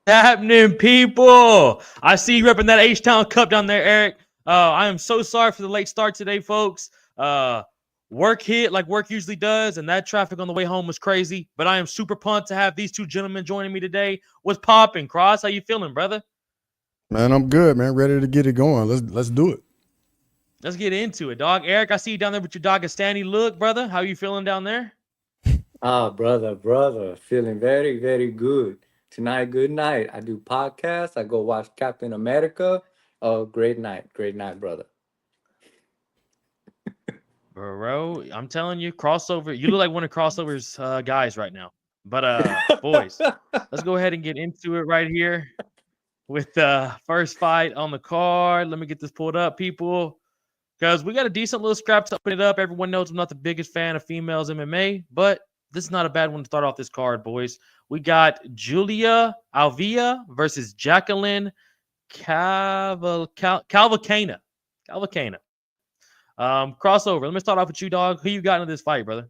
Happening, people? I see you repping that H-Town Cup down there, Eric. I am so sorry for the late start today, folks. Work hit like work usually does, and that traffic on the way home was crazy. But I am super pumped to have these two gentlemen joining me today. What's popping, Cross? How you feeling, brother? Man, I'm good, man. Ready to get it going. Let's do it. Let's get into it, dog. Eric, I see you down there with your Dagestani look, brother. How you feeling down there? Ah, brother, feeling very, very good. Tonight, good night. I do podcasts. I go watch Captain America. Oh, great night, brother. Bro, I'm telling you, crossover. You look like one of crossover's guys right now. But boys, let's go ahead and get into it right here with the first fight on the card. Let me get this pulled up, people, because we got a decent little scrap to open it up. Everyone knows I'm not the biggest fan of females MMA, but this is not a bad one to start off this card, boys. We got Julia Alvia versus Jacqueline Calvacana. Calvacana. Crossover. Let me start off with you, dog. Who you got into this fight, brother?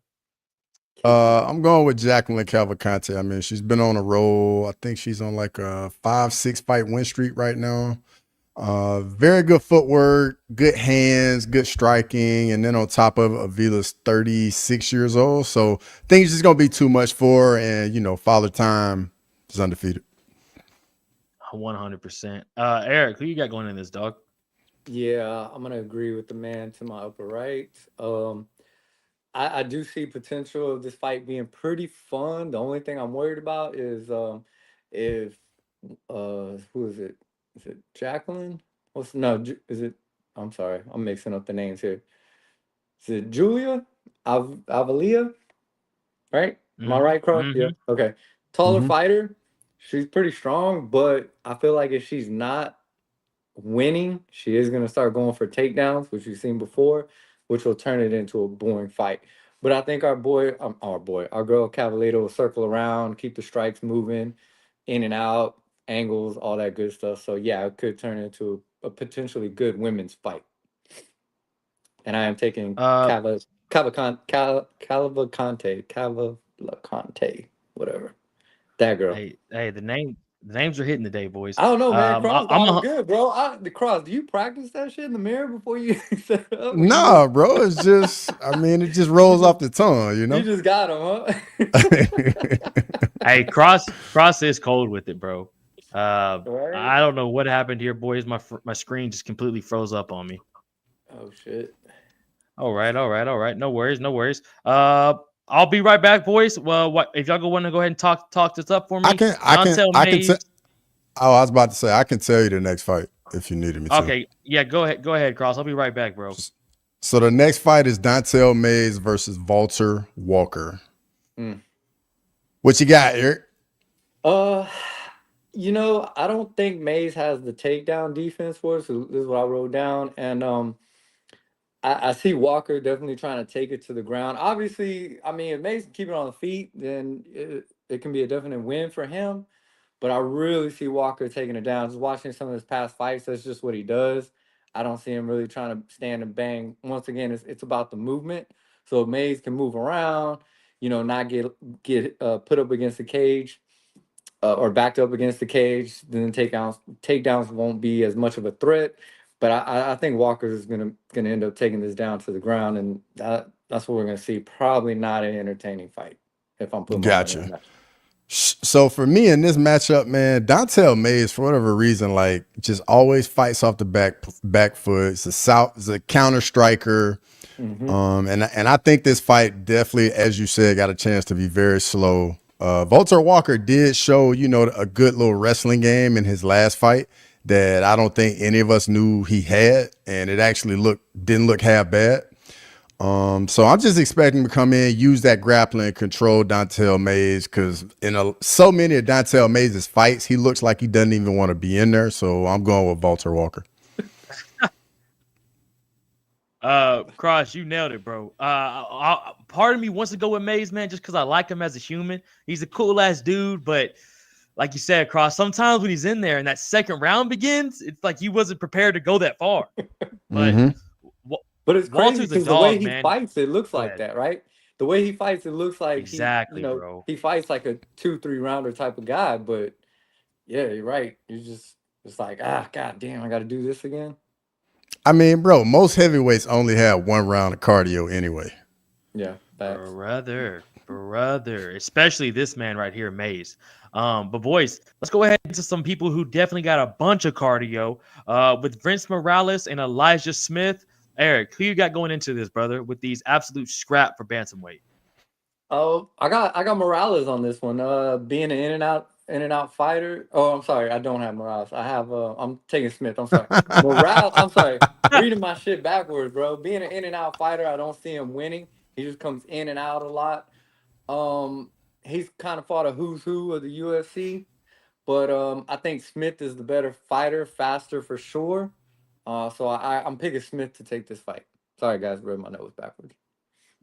I'm going with Jacqueline Cavalcante. I mean, she's been on a roll. I think she's on like a 5-6 fight win streak right now. Very good footwork, good hands, good striking, and then on top of Avila's 36 years old. So I think it's just gonna be too much for her, and Father Time is undefeated. 100%. Eric, who you got going in this, dog? Yeah, I'm gonna agree with the man to my upper right. I do see potential of this fight being pretty fun. The only thing I'm worried about is if who is it? Is it Jacqueline? What's no? Is it? I'm sorry, I'm mixing up the names here. Is it Julia Avalia? Right? Am I Mm-hmm. right, Cross? Yeah. Mm-hmm. Okay. Taller Mm-hmm. fighter. She's pretty strong, but I feel like if she's not winning, she is going to start going for takedowns, which we've seen before, which will turn it into a boring fight. But I think our girl Cavallito will circle around, keep the strikes moving, in and out, angles, all that good stuff. So yeah, it could turn into a potentially good women's fight. And I am taking Uh, Cavalcante, whatever. That girl. hey, the names are hitting today, boys. I don't know, man. Cross I'm got him a good, bro. The cross. Do you practice that shit in the mirror before you set it up? Or you just Nah, bro. It's just, I mean, it just rolls off the tongue, you you know. just got him, hey cross is cold with it, bro. right? I don't know what happened here, boys. My screen just completely froze up on me. Oh shit. All right. No worries, no worries. I'll be right back, boys. Well, what if y'all want to go ahead and talk this up for I me? can, I can, Dontel I can tell. Mays. Oh, I was about to say I can tell you the next fight if you needed me to. Okay, yeah, go ahead, Cross. I'll be right back, bro. So the next fight is Dontel Mays versus Walter Walker. Mm. What you got, Eric? Uh, I don't think Mays has the takedown defense for us. So this is what I wrote down, and I see Walker definitely trying to take it to the ground. Obviously, I mean, if Mays can keep it on the feet, then it can be a definite win for him. But I really see Walker taking it down. Just watching some of his past fights, that's just what he does. I don't see him really trying to stand and bang. Once again, it's about the movement. So if Mays can move around, not get put up against the cage or backed up against the cage, then takedowns won't be as much of a threat. But I think Walker is gonna end up taking this down to the ground, and that's what we're gonna see. Probably not an entertaining fight if I'm putting my money on Gotcha. that. So for me in this matchup, man, Dontel Mays, for whatever reason, like just always fights off the back foot. It's a counter striker. Mm-hmm. And I think this fight definitely, as you said, got a chance to be very slow. Walter Walker did show, a good little wrestling game in his last fight that I don't think any of us knew he had, and it actually didn't look half bad. So I'm just expecting him to come in, use that grappling, and control Dontel Mays, because so many of Dontel Mays' fights, he looks like he doesn't even want to be in there. So I'm going with Walter Walker. Cross, you nailed it, bro. Part of me wants to go with Mays, man, just because I like him as a human. He's a cool ass dude, but like you said, Cross, sometimes when he's in there and that second round begins, it's like he wasn't prepared to go that far. But Mm-hmm. But it's crazy Walter's a because the way dog, he man. fights, it looks Go like ahead. that, right? The way he fights, it looks like Exactly, bro. he fights like a 2-3 rounder type of guy. But Yeah, you're right. It's like, god damn, I got to do this again. I mean, bro, most heavyweights only have 1 round of cardio anyway. Yeah, facts. Brother, especially this man right here, Maze. But boys, let's go ahead into some people who definitely got a bunch of cardio. With Vince Morales and Elijah Smith. Eric, who you got going into this, brother, with these absolute scrap for bantamweight? Oh, I got Morales on this one. Being an in and out fighter. Oh, I'm sorry, I don't have Morales. I have I'm taking Smith. I'm sorry. Morales. I'm sorry. Reading my shit backwards, bro. Being an in-and-out fighter, I don't see him winning. He just comes in and out a lot. He's kind of fought a who's who of the UFC, but I think Smith is the better fighter, faster for sure. So I'm picking Smith to take this fight. Sorry, guys, read my notes backwards.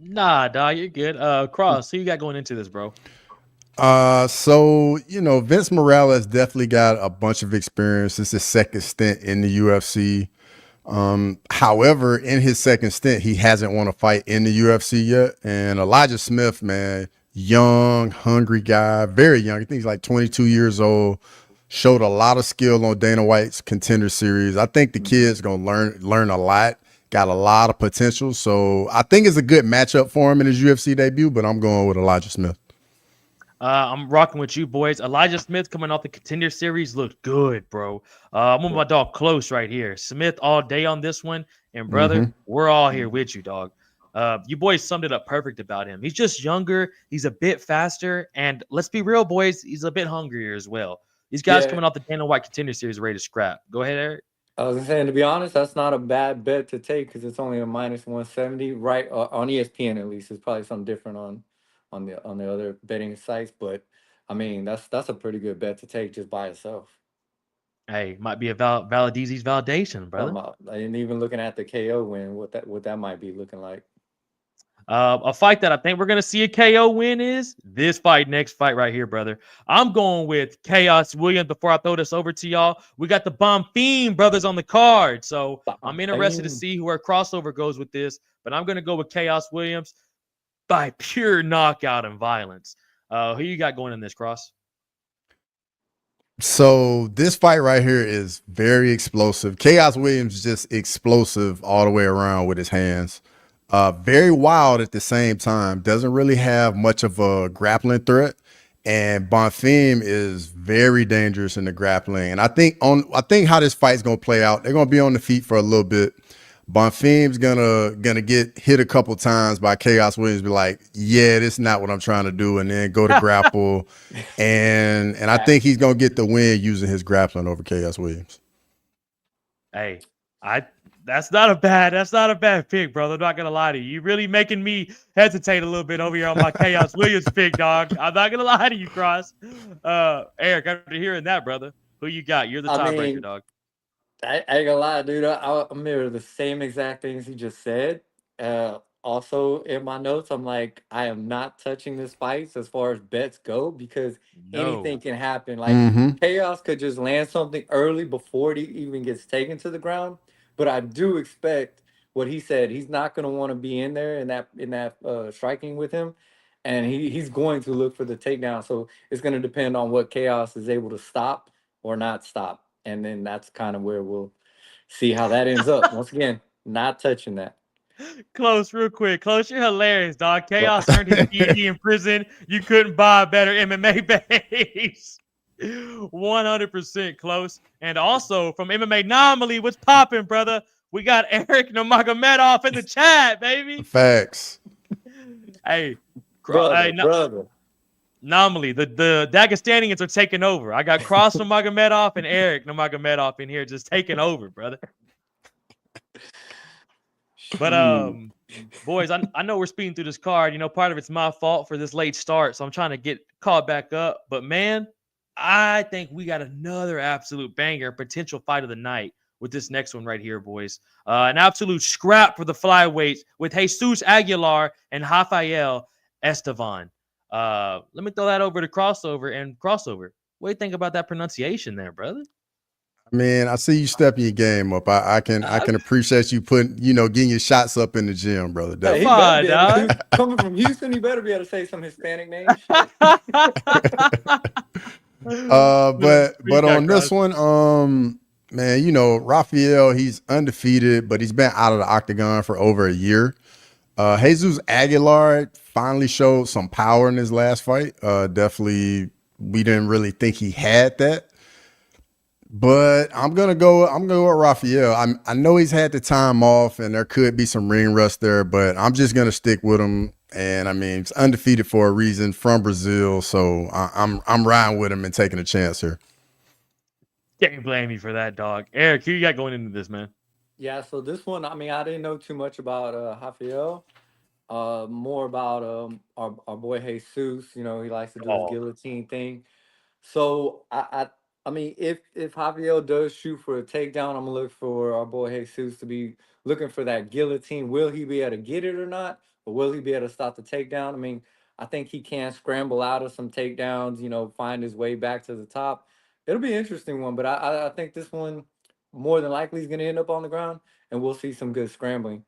Nah, dog, you're good. Cross, who you got going into this, bro? So Vince Morales definitely got a bunch of experience. This is his second stint in the UFC. However, in his second stint, he hasn't won a fight in the UFC yet. And Elijah Smith, man, young, hungry guy, very young. I think he's like 22 years old. Showed a lot of skill on Dana White's Contender Series. I think the kid's gonna learn a lot. Got a lot of potential. So I think it's a good matchup for him in his UFC debut. But I'm going with Elijah Smith. I'm rocking with you, boys. Elijah Smith coming off the Contender Series looked good, bro. I'm with my dog Close right here. Smith all day on this one. And, brother, we're all here with you, dog. You boys summed it up perfect about him. He's just younger. He's a bit faster. And let's be real, boys, he's a bit hungrier as well. These guys coming off the Dana White Contender Series are ready to scrap. Go ahead, Eric. I was saying, to be honest, that's not a bad bet to take because it's only a -170, right? On ESPN at least. It's probably something different on the other betting sites, but I mean that's a pretty good bet to take just by itself. Hey, might be a Valadizi's validation, brother. And even looking at the KO win, what that might be looking like. A fight that I think we're going to see a KO win is this next fight right here, brother. I'm going with Chaos Williams. Before I throw this over to y'all, we got the Bonfim brothers on the card. So I'm interested to see where crossover goes with this, but I'm going to go with Chaos Williams by pure knockout and violence. Who you got going in this, Cross? So this fight right here is very explosive. Chaos Williams is just explosive all the way around with his hands. Very wild at the same time. Doesn't really have much of a grappling threat. And Bonfim is very dangerous in the grappling. And I think how this fight's gonna play out, they're gonna be on the feet for a little bit. Bonfim's gonna get hit a couple times by Chaos Williams, be like, yeah, this is not what I'm trying to do, and then go to grapple. and I think he's gonna get the win using his grappling over Chaos Williams. Hey, that's not a bad pick, brother. I'm not gonna lie to you. You're really making me hesitate a little bit over here on my Chaos Williams pick, dog. I'm not gonna lie to you, Cross. Eric, after hearing that, brother, who you got? You're the tiebreaker, dog. I ain't gonna lie, dude. I mirror the same exact things he just said. Also in my notes, I'm like, I am not touching this fight as far as bets go because anything can happen. Like Chaos could just land something early before it even gets taken to the ground. But I do expect what he said. He's not gonna want to be in there in that striking with him, and he's going to look for the takedown. So it's gonna depend on what Chaos is able to stop or not stop. And then that's kind of where we'll see how that ends up. Once again, not touching that. Close, real quick. Close, you're hilarious, dog. Chaos earned his PhD in prison. You couldn't buy a better MMA base. 100% Close. And also from MMA Anomaly, what's popping, brother? We got Eric Nurmagomedov in the chat, baby. Facts. Hey, brother. Anomaly, the Dagestanians are taking over. I got Cross Nurmagomedov and Eric Nurmagomedov in here just taking over, brother. But boys, I know we're speeding through this card. Part of it's my fault for this late start, so I'm trying to get caught back up. But man, I think we got another absolute banger, potential fight of the night with this next one right here, boys. An absolute scrap for the flyweights with Jesus Aguilar and Rafael Estevan. Let me throw that over to Crossover. And Crossover, what do you think about that pronunciation there, brother? Man, I see you stepping your game up. I can appreciate you getting your shots up in the gym, brother. Hey, coming from Houston, you better be able to say some Hispanic names. But got on this Cross. one, man, you know, Rafael, he's undefeated, but he's been out of the octagon for over a year. Jesus Aguilar finally showed some power in his last fight. Definitely, we didn't really think he had that. But I'm gonna go with Rafael. I know he's had the time off, and there could be some ring rust there, but I'm just gonna stick with him. And I mean, it's undefeated for a reason from Brazil, so I'm riding with him and taking a chance here. Can't blame you for that, dog. Eric, who you got going into this, man? Yeah, so this one, I mean, I didn't know too much about Rafael. More about our boy Jesus. You know, he likes to do his Oh, guillotine thing. So I mean, if Javier does shoot for a takedown, I'm gonna look for our boy Jesus to be looking for that guillotine. Will he be able to get it or not, or will he be able to stop the takedown? I mean, I think he can scramble out of some takedowns. You know, find his way back to the top. It'll be an interesting one, but I think this one more than likely is gonna end up on the ground, and we'll see some good scrambling.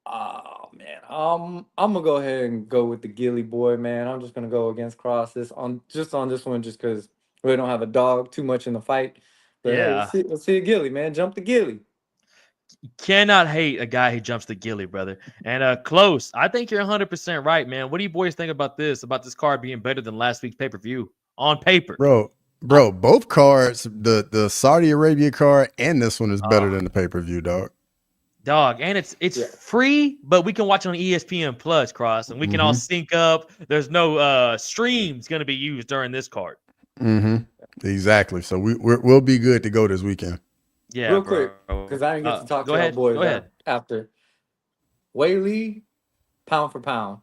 Oh man, I'm gonna go ahead and go with the Gilly boy, man. I'm just gonna go against Cross on this one, just because we don't have a dog too much in the fight. But hey, yeah. let's see a Gilly, man. Jump the Gilly. Cannot hate a guy who jumps the gilly, brother. And close. I think you're 100% right, man. What do you boys think about this? About this card being better than last week's pay-per-view on paper? Bro, both cards, the Saudi Arabia card and this one is better Oh, than the pay-per-view, dog. dog, and it's Yeah. free, but we can watch it on ESPN Plus, Cross, and we can all Mm-hmm. sync up. There's no streams going to be used during this card. Mm-hmm. Exactly. So we'll be good to go this weekend. Yeah, Real bro. quick, because I didn't get to talk Go to y'all ahead. boys Go ahead. after. Whaley, pound for pound,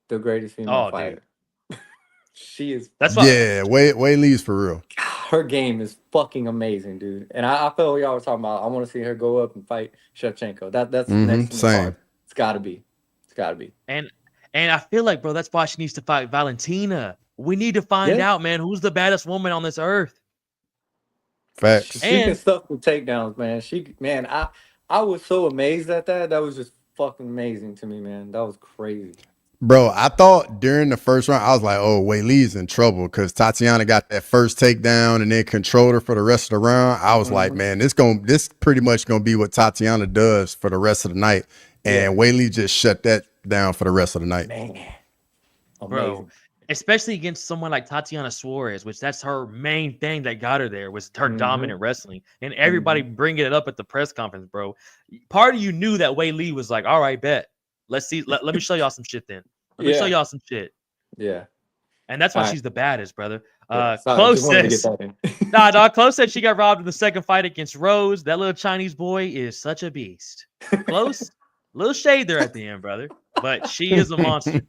the greatest female Oh, dude. fighter. She is. That's what. Yeah, Way Lee's for real. Her game is fucking amazing, dude. And I felt what y'all were talking about. I want to see her go up and fight Shevchenko. That's Mm-hmm. next in the Same. card. It's gotta be. It's gotta be. And I feel like, bro, that's why she needs to fight Valentina. We need to find Yeah. out, man, who's the baddest woman on this earth. Facts. She can And stuff with takedowns, man. I was so amazed at that. That was just fucking amazing to me, man. That was crazy. Bro, I thought during the first round, I was like, oh, Wei Lee's in trouble because Tatiana got that first takedown and then controlled her for the rest of the round. I was like, Mhm. man, this pretty much gonna be what Tatiana does for the rest of the night. Yeah. And Wei Lee just shut that down for the rest of the night. Man. bro, Amazing. especially against someone like Tatiana Suarez, which that's her main thing that got her there was her Mhm. dominant wrestling, and everybody bringing it up at the press conference, bro. Part of you knew that Wei Lee was like, all right, bet. Let's see. Let me show y'all some shit then. Let me show Yeah. y'all some shit. Yeah. And that's why All right. she's the baddest, brother. Yeah. Sorry, Close just wanted to get says, that in. nah, dog. Close said she got robbed in the second fight against Rose. That little Chinese boy is such a beast. Close, little shade there at the end, brother. But she is a monster.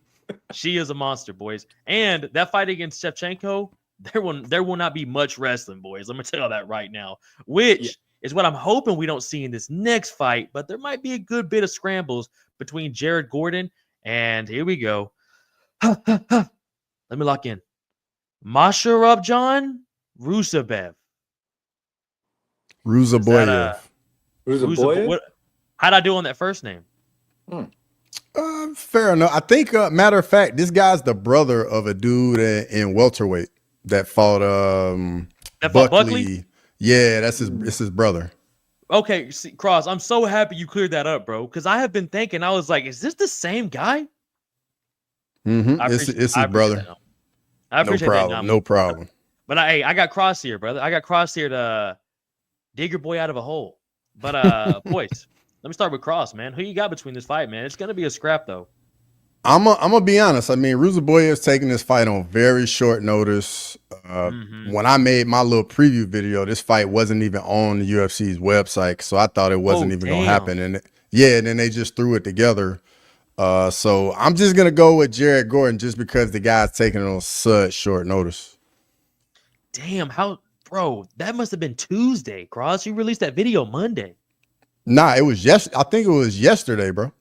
She is a monster, boys. And that fight against Shevchenko, there will not be much wrestling, boys. Let me tell you that right now. Which is what I'm hoping we don't see in this next fight. But there might be a good bit of scrambles between Jared Gordon and here we go. Let me lock in. Masharabjan Rusabev. Ruzaboyev. Ruzaboyev? How'd I do on that first name? Fair enough. I think, matter of fact, this guy's the brother of a dude in welterweight that fought Buckley? Yeah, it's his brother. Okay, see, Cross, I'm so happy you cleared that up, bro. Because I have been thinking, I was like, is this the same guy? Mm-hmm. It's his brother. I appreciate that. No problem. But I got Cross here, brother. I got Cross here to dig your boy out of a hole. But boys, let me start with Cross, man. Who you got between this fight, man? It's gonna be a scrap though. I'm gonna be honest. I mean, Ruzaboyev's taking this fight on very short notice. When I made my little preview video, this fight wasn't even on the UFC's website, so I thought it wasn't even gonna happen. And and then they just threw it together. So I'm just gonna go with Jared Gordon just because the guy's taking it on such short notice. Damn, bro, that must have been Tuesday, Cross. You released that video Monday. Nah, it was I think it was yesterday, bro.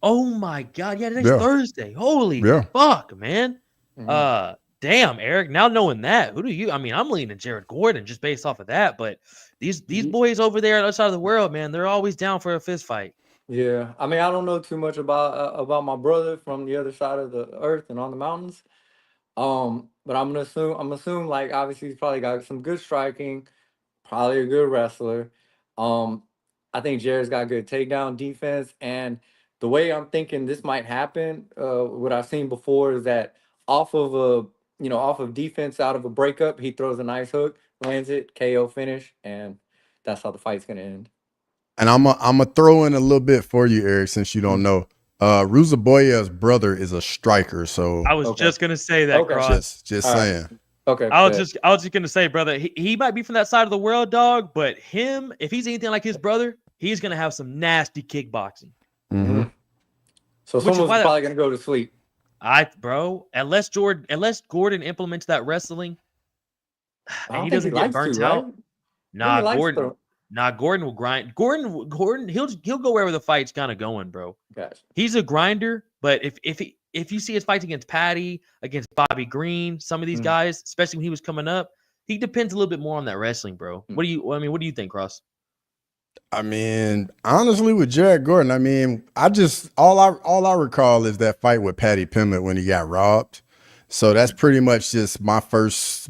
Oh my god, yeah, today's Thursday. Holy fuck, man. Mhm. Damn, Eric. Now knowing that, I mean, I'm leaning Jared Gordon just based off of that, but these boys over there on the other side of the world, man, they're always down for a fist fight. Yeah. I mean, I don't know too much about my brother from the other side of the earth and on the mountains. But I'm gonna assume like obviously he's probably got some good striking, probably a good wrestler. Um, I think Jared's got good takedown defense, and the way I'm thinking this might happen, what I've seen before is that off of defense out of a breakup, he throws a nice hook, lands it, KO finish, and that's how the fight's gonna end. And I'm a throw in a little bit for you, Eric, since you don't Mhm. know. Ruzaboya's brother is a striker, so I was Okay. just gonna say that, Okay. Cross. just All right. saying. Okay, I was bet. just gonna say, brother, he might be from that side of the world, dog, but him, if he's anything like his brother, he's gonna have some nasty kickboxing. Mm-hmm. So Which is someone's why probably gonna go to sleep. unless Gordon implements that wrestling I and don't he think he doesn't get likes to, burnt right? out, I think he likes Gordon. to. Nah, Gordon will grind. Gordon, he'll go wherever the fight's kind of going, bro. Gotcha. He's a grinder, but if you see his fights against Patty, against Bobby Green, some of these guys, especially when he was coming up, he depends a little bit more on that wrestling, bro. What do you think, Cross? I mean, honestly, with Jared Gordon, I mean, all I recall is that fight with Patty Pimlet when he got robbed. So that's pretty much just my first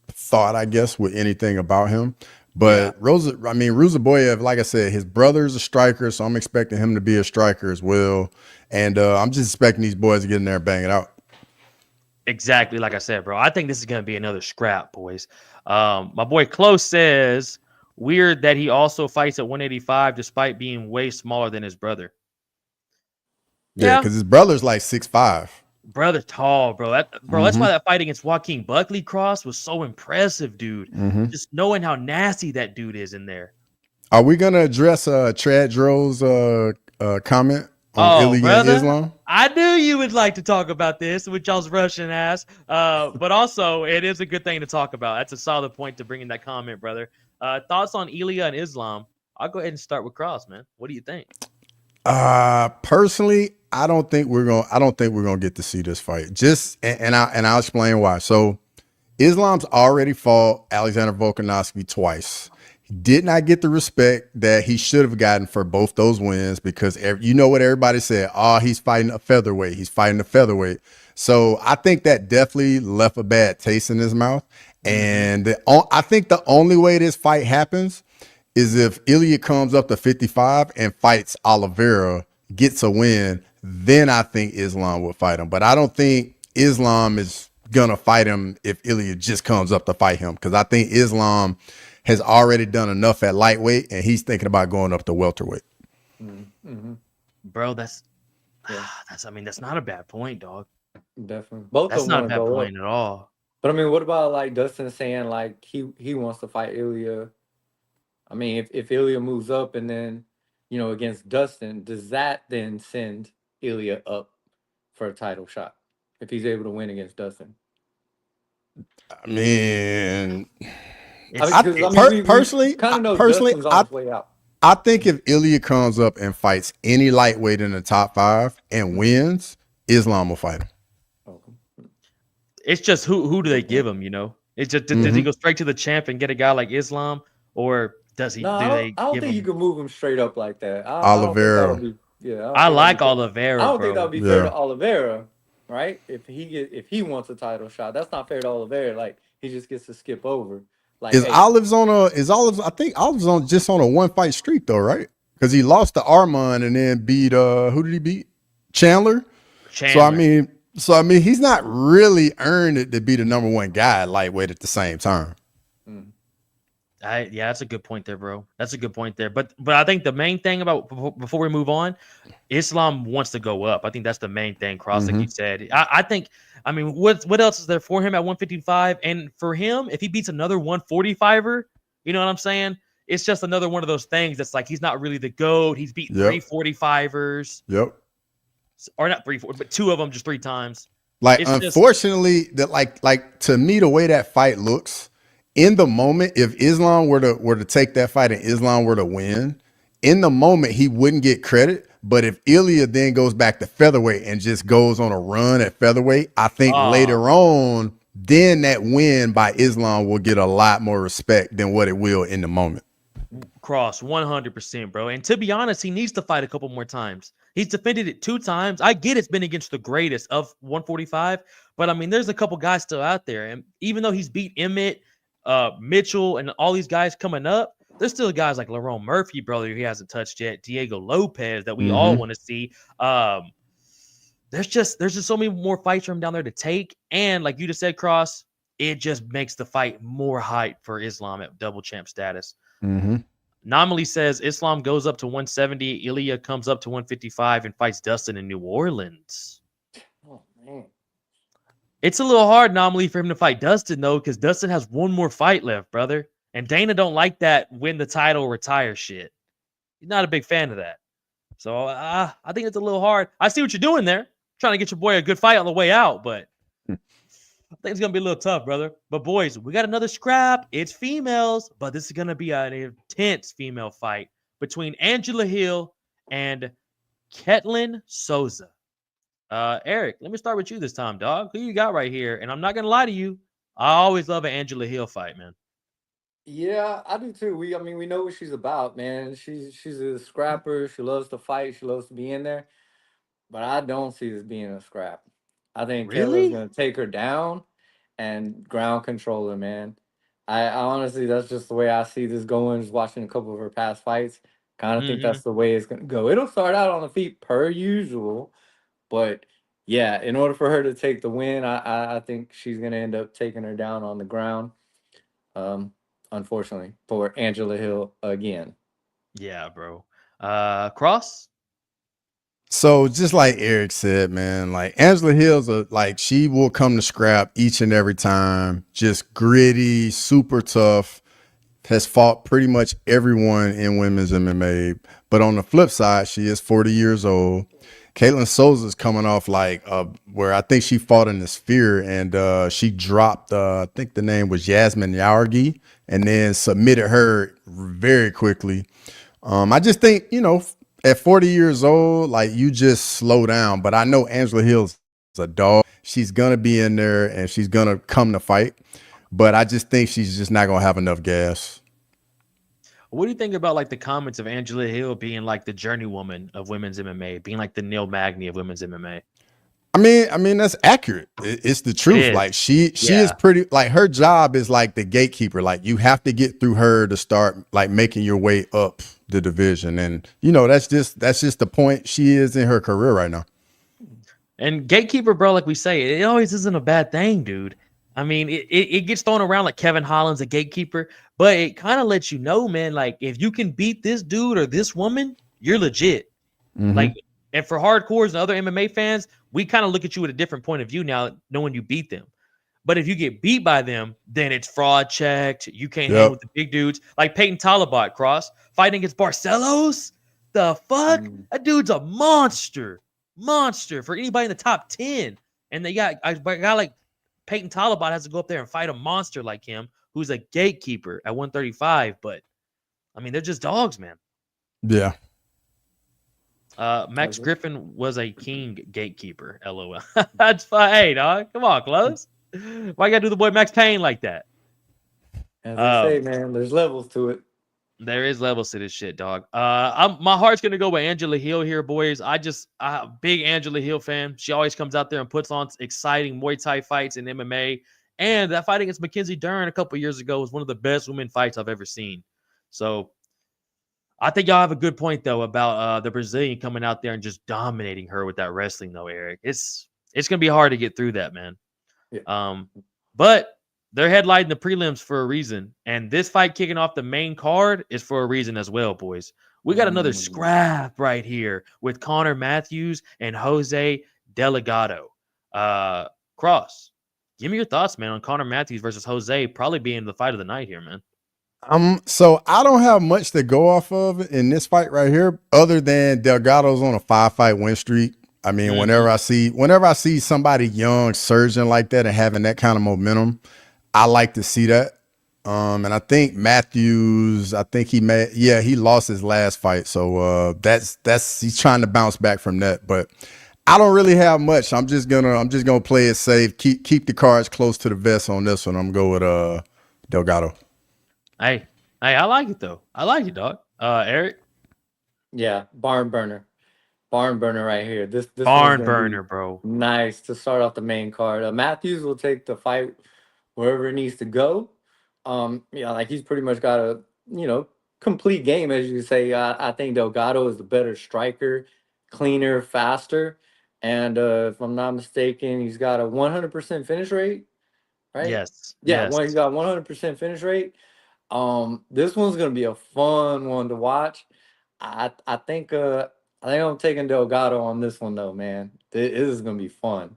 thought, I guess, with anything about him. But Ruzaboyev, like I said, his brother's a striker, so I'm expecting him to be a striker as well. And I'm just expecting these boys to get in there and bang it out. Exactly, like I said, bro. I think this is gonna be another scrap, boys. My boy Close says weird that he also fights at 185 despite being way smaller than his brother. Yeah, because his brother's like 6'5". Brother tall, bro. That's why that fight against Joaquin Buckley Cross was so impressive, dude. Just knowing how nasty that dude is in there. Are we gonna address Trad Dro's comment on Ilya and Islam? I knew you would like to talk about this with y'all's Russian ass. But also it is a good thing to talk about. That's a solid point to bring in that comment, brother. Thoughts on Ilya and Islam? I'll go ahead and start with Cross, man. What do you think? Personally, I don't think we're gonna get to see this fight. I'll explain why. So Islam's already fought Alexander Volkanovski twice. He did not get the respect that he should have gotten for both those wins because you know what everybody said. Oh, he's fighting a featherweight. He's fighting a featherweight. So I think that definitely left a bad taste in his mouth. And I think the only way this fight happens is if Ilya comes up to 55 and fights Oliveira, gets a win, then I think Islam will fight him. But I don't think Islam is going to fight him if Ilya just comes up to fight him because I think Islam has already done enough at lightweight and he's thinking about going up to welterweight. Bro, that's not a bad point, dog. Definitely. Both That's of them not a want to bad go point up. at all. But I mean, what about like Dustin saying like he wants to fight Ilya? I mean, if Ilya moves up and then, against Dustin, does that then send Ilya up for a title shot if he's able to win against Dustin? I mean, personally, kind of know Dustin's on his way out. I think if Ilya comes up and fights any lightweight in the top 5 and wins, Islam will fight him. It's just who do they give him? It's just does he go straight to the champ and get a guy like Islam, or does he? No, I don't think you can move him straight up like that. Oliveira. I like Oliveira. I don't think that would be fair to Oliveira, right? If he wants a title shot, that's not fair to Oliveira. Like he just gets to skip over. Like Olive's I think Olive's just on a 1-fight streak though, right? Because he lost to Armand and then beat who did he beat? Chandler. So I mean, he's not really earned it to be the number 1 guy at lightweight at the same time. That's a good point there, bro. That's a good point there. But I think the main thing about before we move on, Islam wants to go up. I think that's the main thing, Cross, like you said. I think, I mean, what else is there for him at 155? And for him, if he beats another 145er, you know what I'm saying? It's just another one of those things that's like he's not really the GOAT. He's beat 3 45ers. Yep. Or not 3, 4, but 2 of them just 3 times. Like, unfortunately, that like to me, the way that fight looks in the moment, if Islam were to take that fight and Islam were to win, in the moment he wouldn't get credit. But if Ilya then goes back to featherweight and just goes on a run at featherweight, I think later on, then that win by Islam will get a lot more respect than what it will in the moment. Cross, 100%, bro. And to be honest, he needs to fight a couple more times. He's defended it 2 times. I get it's been against the greatest of 145, but I mean, there's a couple guys still out there. And even though he's beat Emmett, Mitchell, and all these guys coming up, there's still guys like Lerone Murphy, brother, he hasn't touched yet. Diego Lopez that we all want to see. There's just so many more fights for him down there to take. And like you just said, Cross, it just makes the fight more hype for Islam at double champ status. Nominally says Islam goes up to 170. Ilya comes up to 155 and fights Dustin in New Orleans. Oh, man. It's a little hard normally for him to fight Dustin, though, because Dustin has one more fight left, brother. And Dana don't like that win the title, retire shit. He's not a big fan of that. So I think it's a little hard. I see what you're doing there. Trying to get your boy a good fight on the way out, but I think it's going to be a little tough, brother. But boys, we got another scrap. It's females, but this is going to be an intense female fight between Angela Hill and Ketlin Souza. Eric, let me start with you this time, dog. Who you got right here? And I'm not going to lie to you. I always love an Angela Hill fight, man. Yeah, I do too. We know what she's about, man. She's a scrapper. She loves to fight. She loves to be in there. But I don't see this being a scrap. I think Kella's Really? gonna take her down and ground control her, man. I honestly, that's just the way I see this going. Just watching a couple of her past fights, kind of think that's the way it's gonna go. It'll start out on the feet per usual, but yeah, in order for her to take the win, I think she's gonna end up taking her down on the ground. Unfortunately for Angela Hill again. Yeah, bro. Cross? So just like Eric said, man, like Angela Hill's like she will come to scrap each and every time. Just gritty, super tough. Has fought pretty much everyone in women's MMA. But on the flip side, she is 40 years old. Ketlin Souza's coming off like where I think she fought in the Sphere and she dropped I think the name was Yasmin Yaurgi and then submitted her very quickly. I just think, you know, at 40 years old, like you just slow down. But I know Angela Hill's a dog. She's gonna be in there and she's gonna come to fight. But I just think she's just not gonna have enough gas. What do you think about like the comments of Angela Hill being like the journeywoman of women's MMA, being like the Neil Magny of women's MMA? I mean that's accurate. It's the truth. Like she is pretty. Like her job is like the gatekeeper. Like you have to get through her to start like making your way up the division, and you know that's just the point she is in her career right now. And gatekeeper, bro, like we say, it always isn't a bad thing, dude. I mean, it gets thrown around like Kevin Holland's a gatekeeper, but it kind of lets you know, man, like if you can beat this dude or this woman, you're legit. Like, and for hardcores and other MMA fans, we kind of look at you with a different point of view now, knowing you beat them. But if you get beat by them, then it's fraud checked. You can't hang with the big dudes. Like Peyton Talabot, Cross, fighting against Barcelos. The fuck? That dude's a monster. Monster for anybody in the top 10. And they got a guy like Peyton Talabot has to go up there and fight a monster like him, who's a gatekeeper at 135. But, I mean, they're just dogs, man. Yeah. Max Griffin was a king gatekeeper. LOL. That's fine. Hey, dog. Come on, close. Why you gotta do the boy Max Payne like that? As I say, man, there's levels to it. There is levels to this shit, dog. My heart's gonna go with Angela Hill here, boys. I'm a big Angela Hill fan. She always comes out there and puts on exciting Muay Thai fights in MMA. And that fight against Mackenzie Dern a couple years ago was one of the best women fights I've ever seen. So I think y'all have a good point though about the Brazilian coming out there and just dominating her with that wrestling, though, Eric. It's gonna be hard to get through that, man. Yeah. But they're headlining the prelims for a reason, and this fight kicking off the main card is for a reason as well, boys. We got another scrap right here with Connor Matthews and Jose Delgado. Cross, give me your thoughts, man, on Connor Matthews versus Jose probably being the fight of the night here, man. So I don't have much to go off of in this fight right here, other than Delgado's on a 5-fight win streak. I mean, whenever I see somebody young surging like that and having that kind of momentum, I like to see that. And I think Matthews, he lost his last fight. So he's trying to bounce back from that. But I don't really have much. I'm just gonna play it safe. Keep the cards close to the vest on this one. I'm going with Delgado. Hey, Hey, I like it though. I like it, dog. Eric, Yeah, barn burner right here. This one's barn gonna be burner, bro. nice to start off the main card. Matthews will take the fight wherever it needs to go. Yeah, like he's pretty much got a complete game, as you say. I think Delgado is the better striker, cleaner, faster, and if I'm not mistaken, he's got a 100% finish rate, right? Yes, Yeah, he's yes, got 100% finish rate. This one's gonna be a fun one to watch. I think I'm taking Delgado on this one though, man. This is gonna be fun.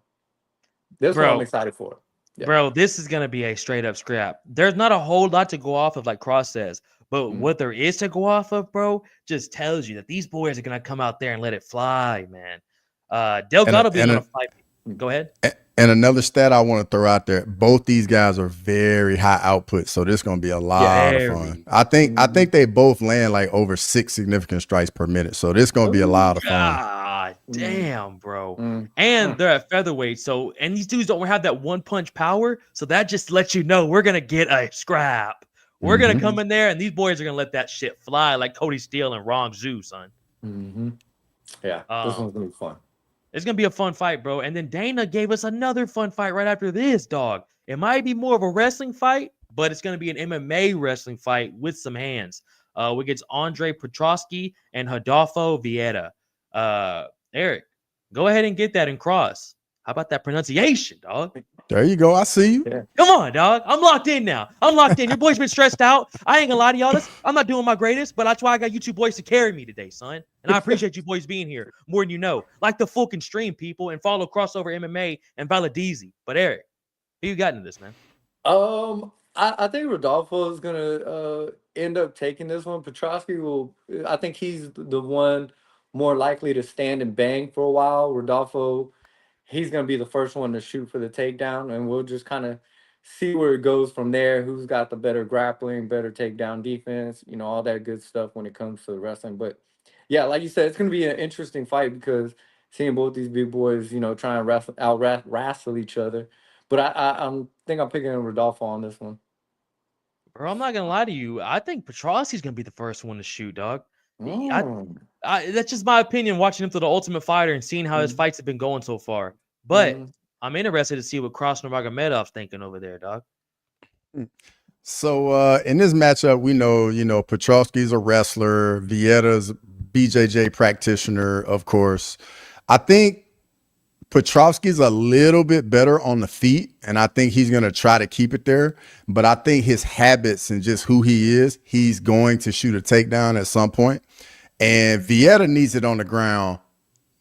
This one I'm bro. excited for. Yeah. Bro, this is gonna be a straight up scrap. There's not a whole lot to go off of, like Cross says, but Mm. what there is to go off of, bro, just tells you that these boys are gonna come out there and let it fly, man. And Delgado a, being and able a, to fight. Go ahead. and another stat I want to throw out there: both these guys are very high output, so this is going to be a lot of fun. Very. I think they both land like over 6 significant strikes per minute, so this is going to be a Ooh. lot of fun. God damn, bro. Mm. And they're at featherweight, so and these dudes don't have that one punch power, so that just lets you know we're gonna get a scrap. We're gonna come in there, and these boys are gonna let that shit fly like Cody Steele and Ron Zhu, son. Mm-hmm. Yeah, this one's gonna be fun. It's gonna be a fun fight, bro. And then Dana gave us another fun fight right after this, dog. It might be more of a wrestling fight, but it's gonna be an MMA wrestling fight with some hands. We get Andre Petrosky and Rodolfo Vieira. Eric, go ahead and get that in cross. How about that pronunciation, dog? There you go. I see you. Yeah. Come on, dog. I'm locked in now. I'm locked in. Your boy's been stressed out. I ain't gonna lie to y'all. I'm not doing my greatest, but that's why I got you two boys to carry me today, son. And I appreciate you boys being here more than you know. Like the fucking stream, people, and follow Crossover MMA and Valadizi. But Eric, who you got into this, man? I think Rodolfo is gonna end up taking this one. Petrosky will. I think he's the one more likely to stand and bang for a while. Rodolfo, he's gonna be the first one to shoot for the takedown, and we'll just kind of see where it goes from there. Who's got the better grappling, better takedown defense, all that good stuff when it comes to wrestling. But yeah, like you said, it's gonna be an interesting fight because seeing both these big boys, try and wrestle each other. But I think I'm picking Rodolfo on this one. Bro, I'm not gonna lie to you. I think Petrosky's gonna be the first one to shoot, dog. I, Mm. that's just my opinion. Watching him to the Ultimate Fighter and seeing how his Mhm. fights have been going so far. But Mhm. I'm interested to see what Cross Nurmagomedov's thinking over there, dog. So in this matchup, we know, Petrosky's a wrestler, Vieira's BJJ practitioner, of course. I think Petrosky's a little bit better on the feet, and I think he's going to try to keep it there. But I think his habits and just who he is, he's going to shoot a takedown at some point. And Vieira needs it on the ground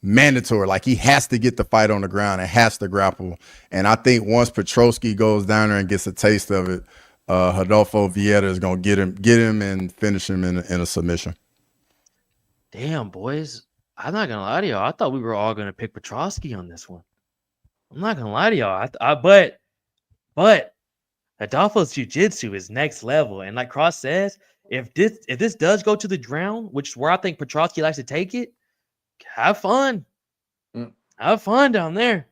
mandatory. Like he has to get the fight on the ground and has to grapple. And I think once Petrosky goes down there and gets a taste of it, Rodolfo Vieira is going to get him and finish him in a submission. Damn, boys. I'm not gonna lie to y'all. I thought we were all gonna pick Petrosky on this one. I'm not gonna lie to y'all. But Adolfo's jiu-jitsu is next level. And like Cross says, if this does go to the ground, which is where I think Petrosky likes to take it, have fun. Have fun down there.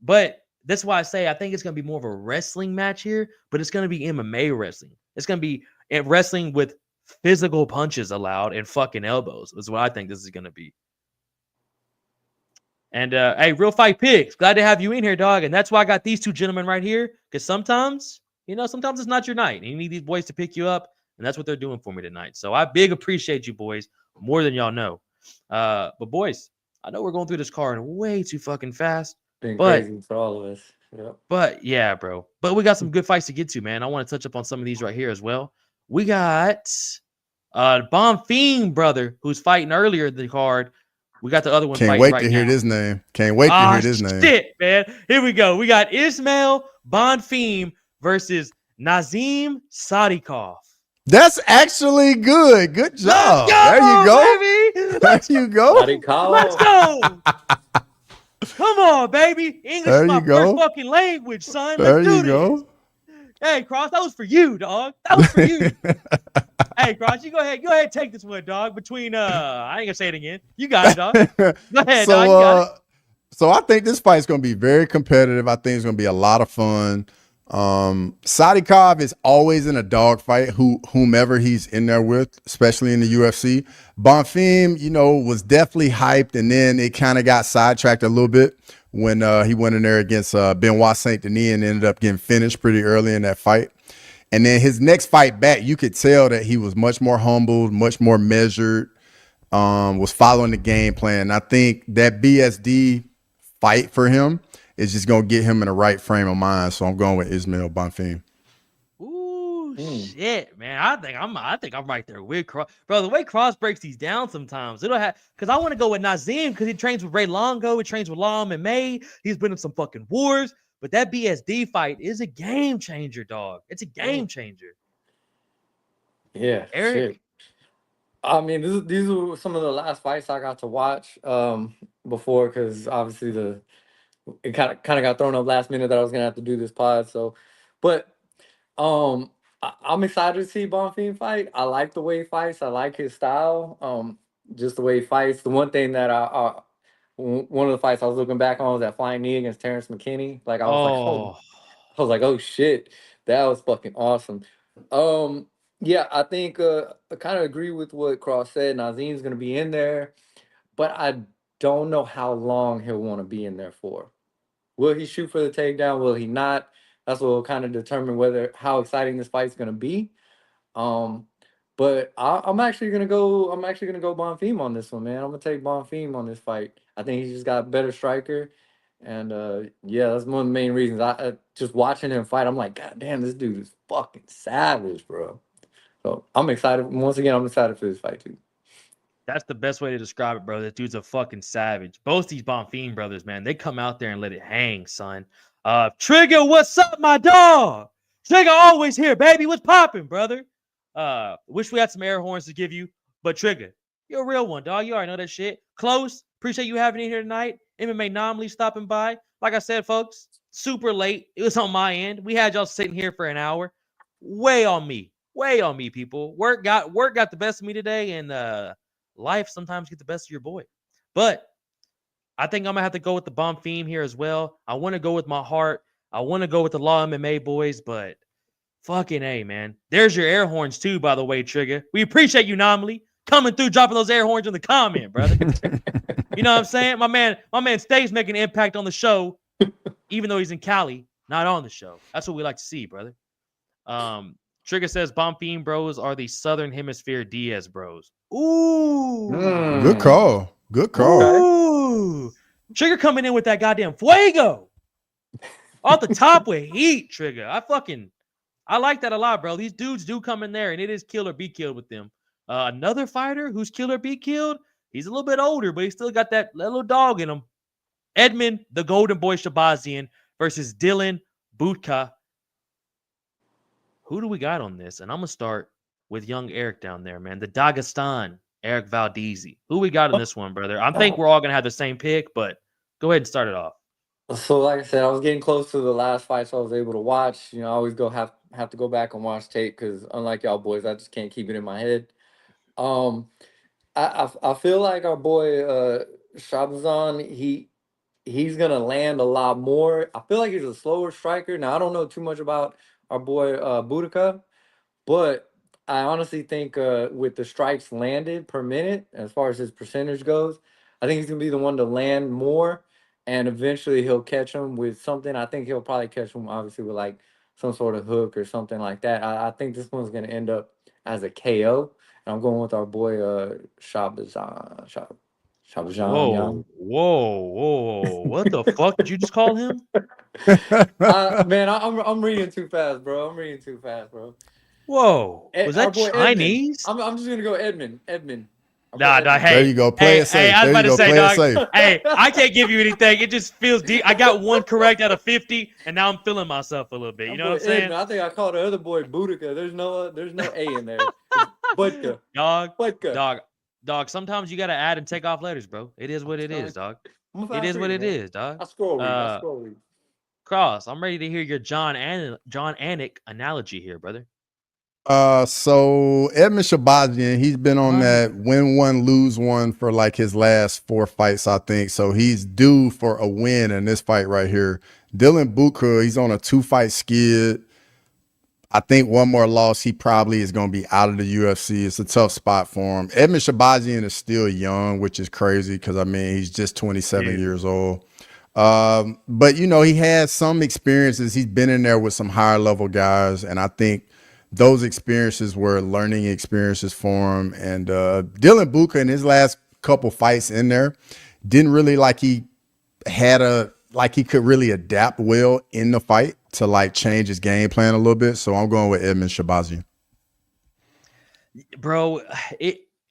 But that's why I say I think it's gonna be more of a wrestling match here, but it's gonna be MMA wrestling. It's gonna be wrestling with physical punches allowed and fucking elbows is what I think this is going to be. And hey, Real Fight Pigs, glad to have you in here, dog. And that's why I got these two gentlemen right here, because sometimes it's not your night and you need these boys to pick you up, and that's what they're doing for me tonight. So I big appreciate you boys more than y'all know. But boys, I know we're going through this card way too fucking fast. Been crazy for all of us. Yep. But yeah, bro. But we got some good fights to get to, man. I want to touch up on some of these right here as well. We got Bonfim brother who's fighting earlier in the card. We got the other one. Can't wait to hear this name. Can't wait to hear this name. Shit, man. Here we go. We got Ismail Bonfim versus Nazim Sadikov. That's actually good. Good job. There you go. Baby. There you go. Let's go. Come on, baby. English is my first fucking language, son. Let's do this. Hey, Cross, that was for you, dog. That was for you. Hey, Cross, you go ahead and take this one, dog. Between I ain't gonna say it again. You got it, dog. Go ahead, dog. You got it. So I think this fight's gonna be very competitive. I think it's gonna be a lot of fun. Sadikov is always in a dogfight, whomever he's in there with, especially in the UFC. Bonfim, you know, was definitely hyped, and then it kind of got sidetracked a little bit when he went in there against Benoit Saint Denis and ended up getting finished pretty early in that fight. And then his next fight back, you could tell that he was much more humbled, much more measured, was following the game plan. I think that BSD fight for him is just gonna get him in the right frame of mind. So I'm going with Ismail Bonfim. Ooh, shit, man. I think I'm right there with Cross. Bro, the way Cross breaks these down sometimes, it'll have because I want to go with Nazim because he trains with Ray Longo, he trains with Lam and May. He's been in some fucking wars. But that BSD fight is a game changer, dog. It's a game changer. Yeah, Eric. shit. I mean, these were some of the last fights I got to watch before, because obviously it kind of got thrown up last minute that I was gonna have to do this pod. So, but I'm excited to see Bonfim fight. I like the way he fights. I like his style. Just the way he fights. The one thing that one of the fights I was looking back on was that flying knee against Terrence McKinney. Like I was like, oh shit, that was fucking awesome. Yeah, I think I kind of agree with what Cross said. Nazim's gonna be in there, but I don't know how long he'll want to be in there for. Will he shoot for the takedown? Will he not? That's what will kind of determine how exciting this fight's gonna be. But I'm actually gonna go. I'm actually gonna go Bonfim on this one, man. I'm gonna take Bonfim on this fight. I think he's just got a better striker, and yeah, that's one of the main reasons. I just watching him fight, I'm like, God damn, this dude is fucking savage, bro. So I'm excited. Once again, I'm excited for this fight too. That's the best way to describe it, bro. That dude's a fucking savage. Both these Bonfim brothers, man, they come out there and let it hang, son. Trigger, what's up, my dog? Trigger always here, baby. What's popping, brother? Wish we had some air horns to give you, but Trigger, you're a real one, dog. You already know that shit. Close. Appreciate you having it here tonight. MMA Anomaly stopping by. Like I said, folks, super late. It was on my end. We had y'all sitting here for an hour. Way on me, people. Work got the best of me today, and life sometimes gets the best of your boy. But I think I'm gonna have to go with the Bonfim here as well. I want to go with my heart. I want to go with the Law MMA boys, but fucking A, man. There's your air horns too, by the way, Trigger. We appreciate you, Anomaly, coming through, dropping those air horns in the comment, brother. You know what I'm saying? My man stays making an impact on the show, even though he's in Cali, not on the show. That's what we like to see, brother. Trigger says Bonfim bros are the Southern Hemisphere Diaz bros. Ooh. Good call. Good call. Ooh. Trigger coming in with that goddamn fuego. Off the top with heat, Trigger. I like that a lot, bro. These dudes do come in there, and it is kill or be killed with them. Another fighter who's kill or be killed, he's a little bit older, but he still got that little dog in him. Edmund, the Golden Boy Shabazian versus Dylan Budka. Who do we got on this? And I'm going to start with young Eric down there, man. The Dagestan, Eric Valdezi. Who we got on this one, brother? I think we're all going to have the same pick, but go ahead and start it off. So, like I said, I was getting close to the last fight, so I was able to watch. You know, I always have to go back and watch tape because, unlike y'all boys, I just can't keep it in my head. I feel like our boy Shabazan, he's gonna land a lot more. I feel like he's a slower striker. Now I don't know too much about our boy Boudica, but I honestly think with the strikes landed per minute, as far as his percentage goes, I think he's gonna be the one to land more, and eventually he'll catch him with something. I think he'll probably catch him obviously with like some sort of hook or something like that. I think this one's gonna end up as a KO. And I'm going with our boy Shabazan. Shabazan. Whoa. What the fuck did you just call him? Man, I'm reading too fast, bro. Whoa. Was that Chinese? I'm just gonna go Edmund. Nah, hey. There you go. Play it safe. Hey, I was about to say, dog. Safe. Hey, I can't give you anything. It just feels deep. I got one correct out of 50, and now I'm feeling myself a little bit. You know what I'm saying? Edmund, I think I called the other boy Boudica. There's no A in there. Budka. Dog. Sometimes you gotta add and take off letters, bro. It is what it is, dog. It is what it is, dog. I scroll read. Cross, I'm ready to hear your John Anik analogy here, brother. So Edmund Shabazian, he's been on that win one, lose one for like his last 4 fights, I think. So he's due for a win in this fight right here. Dylan Booker, he's on a 2-fight skid. I think one more loss, he probably is going to be out of the UFC. It's a tough spot for him. Edmund Shabazian is still young, which is crazy because, I mean, he's just 27 years old. But, you know, he has some experiences. He's been in there with some higher level guys, and I think those experiences were learning experiences for him. And Dylan Booker in his last couple fights in there didn't really he could really adapt well in the fight to like change his game plan a little bit. So I'm going with Edmund Shabazian. Bro,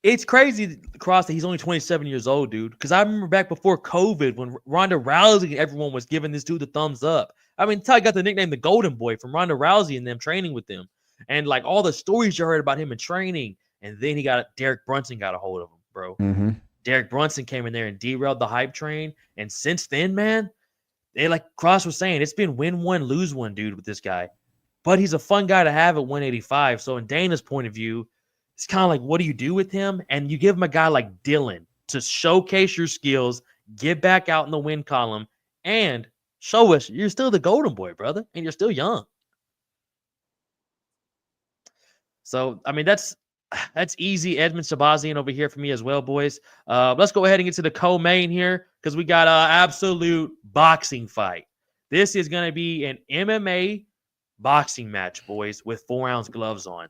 it's crazy, Cross, that he's only 27 years old, dude. Because I remember back before COVID when Ronda Rousey and everyone was giving this dude the thumbs up. I mean, Ty got the nickname the Golden Boy from Ronda Rousey and them training with them. And like all the stories you heard about him in training. And then Derek Brunson got a hold of him, bro. Mm-hmm. Derek Brunson came in there and derailed the hype train. And since then, man, like Cross was saying, it's been win one, lose one, dude, with this guy. But he's a fun guy to have at 185. So in Dana's point of view, it's kind of like, what do you do with him? And you give him a guy like Dylan to showcase your skills, get back out in the win column, and show us you're still the Golden Boy, brother, and you're still young. So, I mean, that's easy. Edmund Shabazian over here for me as well, boys. Let's go ahead and get to the co-main here because we got an absolute boxing fight. This is going to be an MMA boxing match, boys, with 4-ounce gloves on.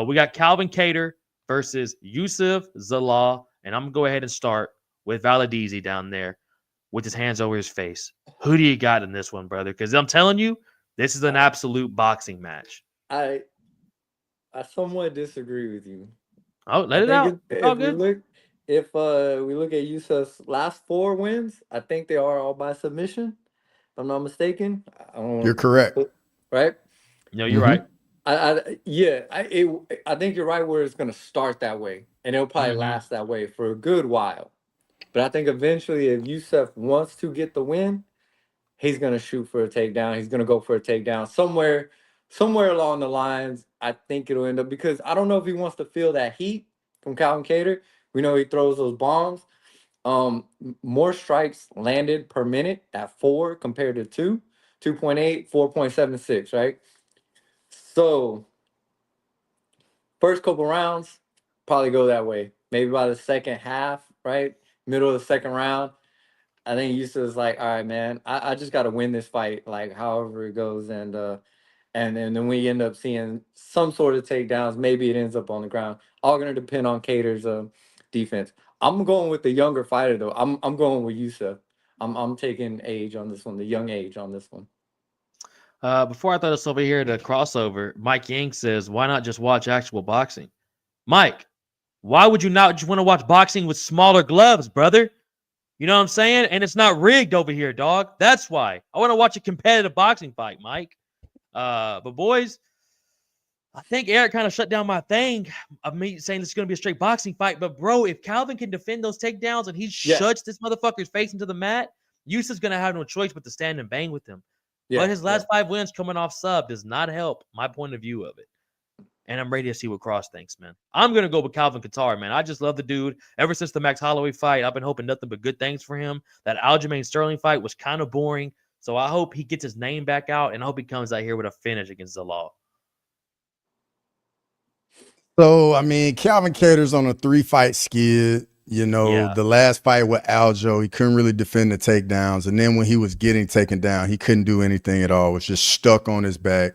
We got Calvin Kattar versus Youssef Zalal, and I'm going to go ahead and start with Valadizi down there with his hands over his face. Who do you got in this one, brother? Because I'm telling you, this is an absolute boxing match. I somewhat disagree with you. Oh, let it out. If we look at Yusuf's last 4 wins, I think they are all by submission. If I'm not mistaken. You're correct. Right? No, you're right. I think you're right where it's going to start that way. And it'll probably last that way for a good while. But I think eventually if Yusuf wants to get the win, he's going to shoot for a takedown. He's going to go for a takedown somewhere along the lines. I think it'll end up, because I don't know if he wants to feel that heat from Calvin Kattar. We know he throws those bombs. More strikes landed per minute at 4 compared to 2, 2.8, 4.76, right? So first couple rounds probably go that way. Maybe by the second half, right? Middle of the second round, I think Yusuf's like, all right, man, I just got to win this fight, like however it goes. And then we end up seeing some sort of takedowns. Maybe it ends up on the ground. All going to depend on Kattar's defense. I'm going with the younger fighter, though. I'm going with Yusuf. I'm taking age on this one, the young age on this one. Before I throw this over here to crossover, Mike Yang says, why not just watch actual boxing? Mike, why would you not just want to watch boxing with smaller gloves, brother? You know what I'm saying? And it's not rigged over here, dog. That's why. I want to watch a competitive boxing fight, Mike. But boys, I think Eric kind of shut down my thing of me saying this is going to be a straight boxing fight. But bro, if Calvin can defend those takedowns and he shuts this motherfucker's face into the mat, Yusuf's going to have no choice but to stand and bang with him. But his last 5 wins coming off sub does not help my point of view of it. And I'm ready to see what Cross thinks, man. I'm going to go with Calvin Kattar, man. I just love the dude. Ever since the Max Holloway fight, I've been hoping nothing but good things for him. That Aljamain Sterling fight was kind of boring. So I hope he gets his name back out, and I hope he comes out here with a finish against Zalal. So, I mean, Calvin Kattar's on a 3-fight skid. You know, the last fight with Aljo, he couldn't really defend the takedowns. And then when he was getting taken down, he couldn't do anything at all. Was just stuck on his back.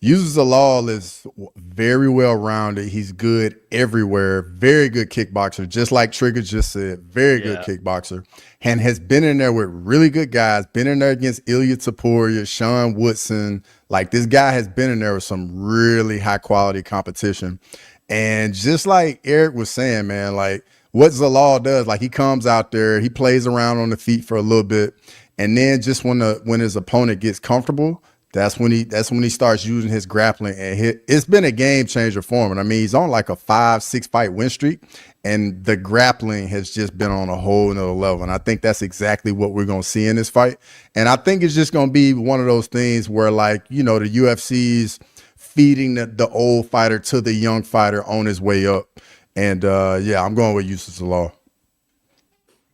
Yusuf Zalal is very well-rounded. He's good everywhere. Very good kickboxer. Just like Trigger just said, very good kickboxer. And has been in there with really good guys. Been in there against Ilya Taporia, Sean Woodson. Like, this guy has been in there with some really high-quality competition. And just like Eric was saying, man, like, what Zalal does, like, he comes out there, he plays around on the feet for a little bit, and then just when his opponent gets comfortable, that's when he starts using his grappling, and it's been a game changer for him. And I mean, he's on like a 5-6 fight win streak, and the grappling has just been on a whole nother level. And I think that's exactly what we're gonna see in this fight. And I think it's just gonna be one of those things where, like, you know, the UFC's feeding the old fighter to the young fighter on his way up. And I'm going with Yusuf Zalal.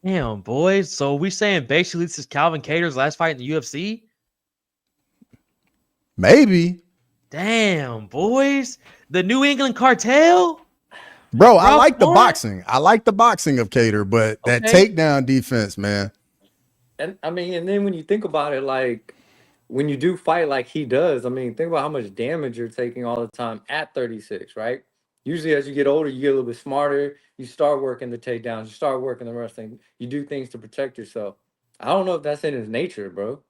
Damn, boys. So we saying basically this is Calvin Kattar's last fight in the UFC? Maybe. Damn, boys. The New England Cartel? Bro, I Rough like the one? boxing. I like the boxing of Cater, but that Okay. takedown defense, man. And I mean, and then when you think about it, like when you do fight like he does, I mean, think about how much damage you're taking all the time at 36, right? Usually, as you get older, you get a little bit smarter. You start working the takedowns, you start working the wrestling, you do things to protect yourself. I don't know if that's in his nature, bro.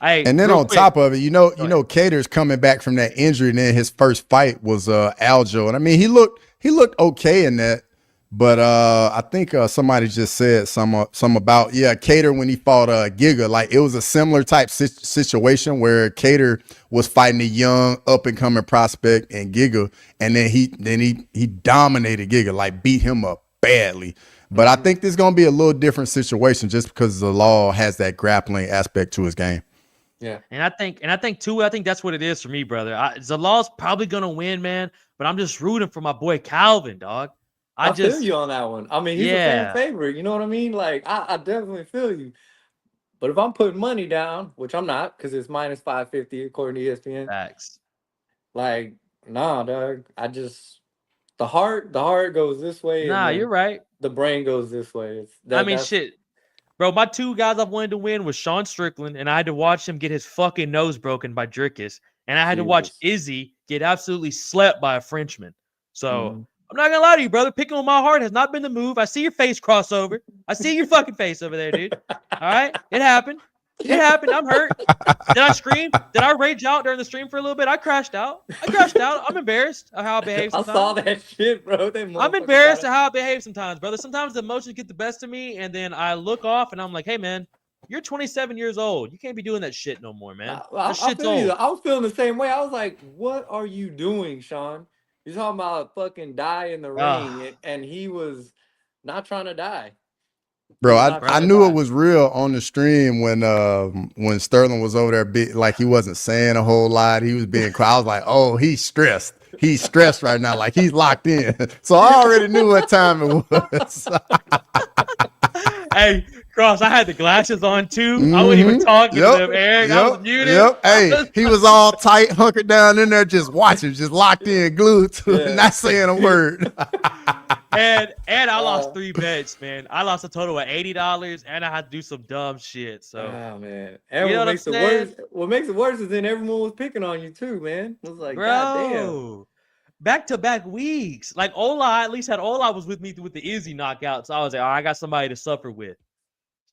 Hey, And then real on quick. top of it, Go ahead. Cater's coming back from that injury, and then his first fight was Aljo. And I mean, he looked okay in that. But I think somebody just said some about Cater when he fought Giga, like it was a similar type situation where Cater was fighting a young up and coming prospect and Giga, and then he dominated Giga, like beat him up badly. But I Hmm. think this is gonna be a little different situation just because the law has that grappling aspect to his game. Yeah, And I think too, I think that's what it is for me, brother. Zalaw's probably gonna win, man. But I'm just rooting for my boy Calvin, dog. I I feel just, you on that one. I mean, he's a fan yeah, favorite. You know what I mean? Like, I definitely feel you. But if I'm putting money down, which I'm not, because it's minus 550 according to ESPN, facts. like, nah, dog. The heart goes this way, and Nah, you're then right. the brain goes this way. It's I that mean, that's shit, bro. My two guys I've wanted to win was Sean Strickland, and I had to watch him get his fucking nose broken by Dricus, and I had to watch Jesus. Izzy get absolutely slept by a Frenchman. So Mhm. I'm not gonna lie to you, brother. Picking with my heart has not been the move. I see your face crossover. I see your fucking face over there, dude. All right, it happened. It happened. I'm hurt. Did I scream? Did I rage out during the stream for a little bit? I crashed out. I crashed out. I'm embarrassed of how I behave I saw sometimes. that shit, bro. That I'm motherfucker got embarrassed it. at how I behave sometimes, brother. Sometimes the emotions get the best of me, and then I look off and I'm like, hey, man, you're 27 years old. You can't be doing that shit no more, man. Nah, That I shit's feel you. old. I was feeling the same way. I was like, "What are you doing, Sean? You're talking about fucking die in the ring," Ah, and he was not trying to die. He Bro, was I, not I trying to brother. knew it die. was real on the stream when Sterling was over there, like he wasn't saying a whole lot. He was being quiet. I was like, oh, he's stressed. He's stressed right now, like he's locked in. So I already knew what time it was. Hey, Cross, I had the glasses on too. I wasn't even Mm-hmm. talking to Yep. them, Eric. I was Yep. muted. Yep. Hey, he was all tight, hunkered down in there, just watching, just locked in, glued to it, Yeah. not saying a word. And I lost uh, 3 bets, man. I lost a total of $80, and I had to do some dumb shit. So oh man. And you know what what I'm makes it saying, worse? What makes it worse is then everyone was picking on you too, man. It was like, God damn. bro? Back to back weeks. Like Ola, at least had Ola was with me with the Izzy knockout. So I was like, I got somebody to suffer with.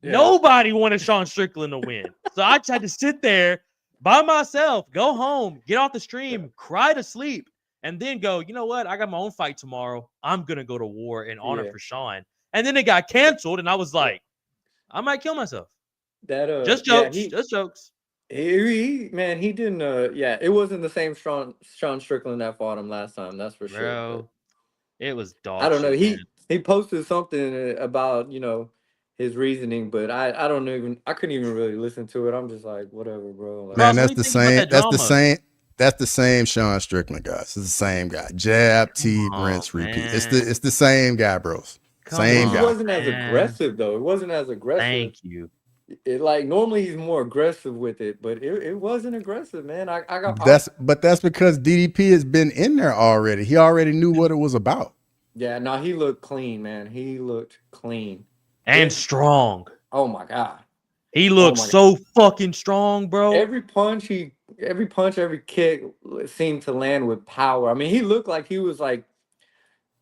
Yeah. Nobody wanted Sean Strickland to win. So I just had to sit there by myself, go home, get off the stream, cry to sleep, and then go, you know what? I got my own fight tomorrow. I'm going to go to war in honor Yeah. for Sean. And then it got canceled, and I was like, I might kill myself. That Just yeah, jokes. Just jokes. man, he didn't yeah, it wasn't the same Sean Strickland that fought him last time, that's for sure. But Bro, it was I dog don't know. shit, man. He posted something about, his reasoning, but I don't even I couldn't even really listen to it. I'm just like, whatever, bro. Like, Man, Cross, what that's do you the think about same. that drama? That's the same Sean Strickland guys. It's the same guy. Jab, Come T, on, rinse, repeat. man. It's the same guy, bros. Come it Same just on, guy. wasn't as man. aggressive though. It wasn't as aggressive. Thank you. It like normally he's more aggressive with it, but it wasn't aggressive, man. I That's because DDP has been in there already. He already knew what it was about. yeah, no, he looked clean, man. He looked clean. And It strong. Oh my god. He Oh looks my god. so fucking strong, bro. Every punch, every kick seemed to land with power. I mean, he looked like he was like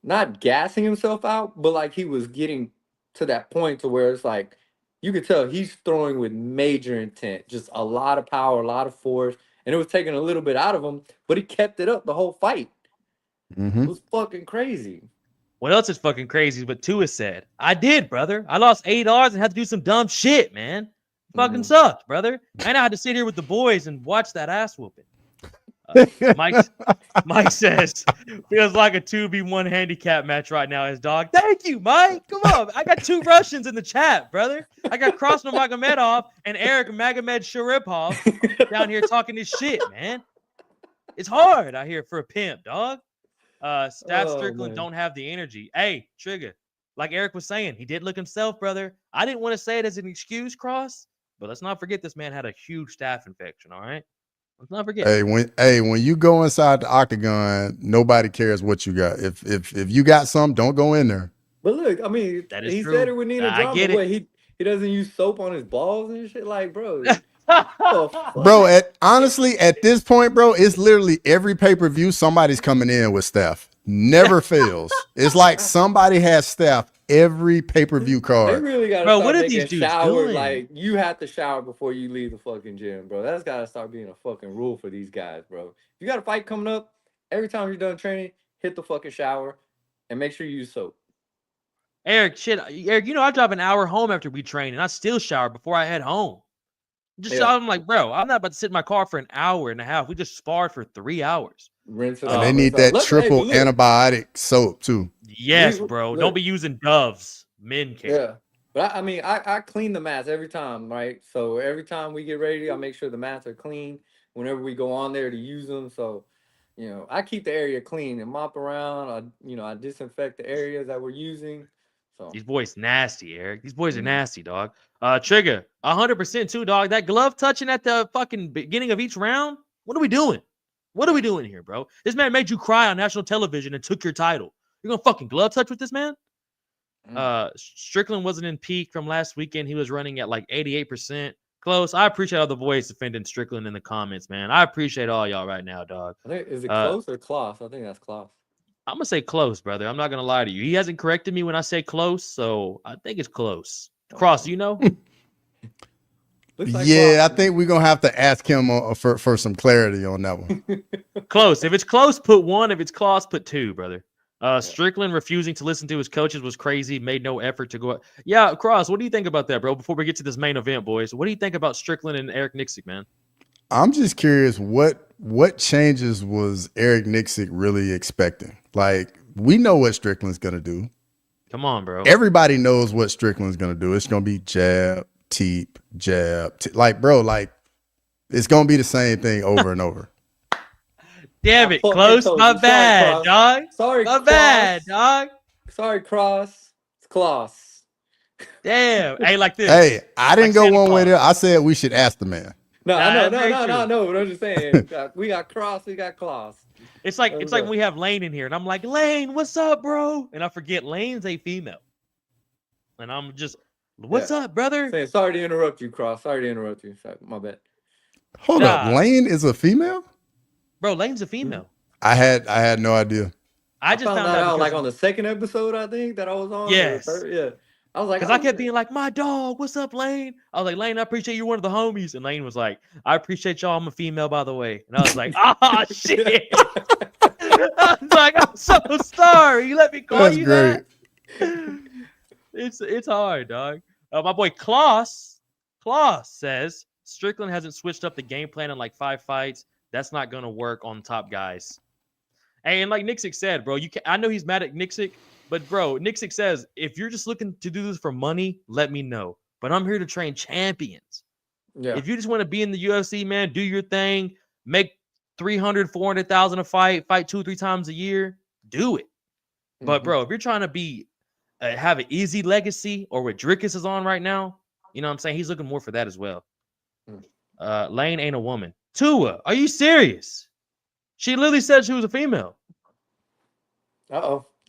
not gassing himself out, but like he was getting to that point to where it's like you could tell he's throwing with major intent, just a lot of power, a lot of force, and it was taking a little bit out of him, but he kept it up the whole fight. Mm-hmm. It was fucking crazy. What else is fucking crazy is what Tua said. I did, brother. I lost $80 and had to do some dumb shit, man. It fucking Hmm. sucked, brother. And I had to sit here with the boys and watch that ass whooping. Mike Mike says, feels like a 2v1 handicap match right now, his dog. Thank you, Mike. Come on. I got two Russians in the chat, brother. I got Krasno Magomedov and Eric Magomed Sharipov down here talking this shit, man. It's hard out here for a pimp, dog. Staff Oh Strickland man. don't have the energy. Hey, Trigger, like Eric was saying, he did look himself, brother. I didn't want to say it as an excuse, Cross, But let's not forget this man had a huge staph infection. All right, let's not forget. Hey, when you go inside the octagon, nobody cares what you got. If you got some, don't go in there. But look, I mean, That is he true. said it with Nina I Drama. get it. What he doesn't use soap on his balls and shit. Like, bro, oh, fuck. Bro, honestly, at this point, bro, it's literally every pay-per-view somebody's coming in with staph. Never fails. It's like somebody has staph every pay-per-view They card. really gotta Bro, start what are making these dudes shower. doing? Like, you have to shower before you leave the fucking gym, bro. That's gotta start being a fucking rule for these guys, bro. If you got a fight coming up, every time you're done training, hit the fucking shower and make sure you use soap. Eric, you know I drive an hour home after we train, and I still shower before I head home. I'm like, bro, I'm not about to sit in my car for an hour and a half. We just sparred for 3 hours. Rinse it And off, they need rinse that off. triple Look, antibiotic soap too. Yes, We- bro. look. Don't be using Doves. Men care. Yeah. But I mean, I clean the mats every time, right? So every time we get ready, I make sure the mats are clean whenever we go on there to use them. So, I keep the area clean and mop around. I disinfect the areas that we're using. So These boys nasty, Eric. These boys are nasty, dog. Trigger, 100% too, dog. That glove touching at the fucking beginning of each round. What are we doing? What are we doing here, bro? This man made you cry on national television and took your title. You're gonna fucking glove touch with this man? Strickland wasn't in peak from last weekend. He was running at like 88%. Close. I appreciate all the boys defending Strickland in the comments, man. I appreciate all y'all right now, dog. I think, is it close or close? I think that's close. I'm gonna say close, brother. I'm not gonna lie to you. He hasn't corrected me when I say close, so I think it's close. Cross, you know? Looks like Yeah, I close. think we're gonna have to ask him for some clarity on that one. Close. If it's close, put 1. If it's close, put 2, brother. Strickland refusing to listen to his coaches was crazy. Made no effort to go. Yeah, Cross. What do you think about that, bro? Before we get to this main event, boys, what do you think about Strickland and Eric Nixick, man? I'm just curious, what changes was Eric Nixick really expecting? Like, we know what Strickland's gonna do. Come on, bro. Everybody knows what Strickland's gonna do. It's gonna be jab, teep, jab. Like, bro, like it's gonna be the same thing over and over. Damn it, fucking close. told My you. Sorry, bad, Cross. dog. Sorry, My Cross. bad, dog. Sorry, Cross. It's close. Damn. Hey, like this. Hey, I didn't Like go Santa one way Claus. there. I said we should ask the man. No, Nah, I know, that's very true. no. But I'm just saying, we got Cross, we got Claus. It's like when we have Lane in here, and I'm like, Lane, what's up, bro? And I forget Lane's a female, and I'm just, what's up, brother? Saying sorry to interrupt you, Cross. Sorry to interrupt you. Sorry, my bad. Hold up, Nah. Lane is a female? Bro, Lane's a female. I had no idea. I just found that out like on the second episode, I think that I was on. or Yes. third, yeah. I was like, because I kept being like, my dog, what's up, Lane? I was like, Lane, I appreciate you're one of the homies. And Lane was like, I appreciate y'all. I'm a female, by the way. And I was like, ah, shit. I was like, I'm so sorry. You let me call That's you great. that? It's hard, dog. My boy Klaus says Strickland hasn't switched up the game plan in like 5 fights. That's not going to work on top guys. And like Nixick said, bro, I know he's mad at Nixick, but bro, Nixick says, if you're just looking to do this for money, let me know. But I'm here to train champions. Yeah. If you just want to be in the UFC, man, do your thing, make 300, 400,000 a fight 2 or 3 times a year, do it. But bro, if you're trying to be have an easy legacy, or what Drickus is on right now, you know what I'm saying? He's looking more for that as well. Lane ain't a woman. Tua, are you serious? She literally said she was a female.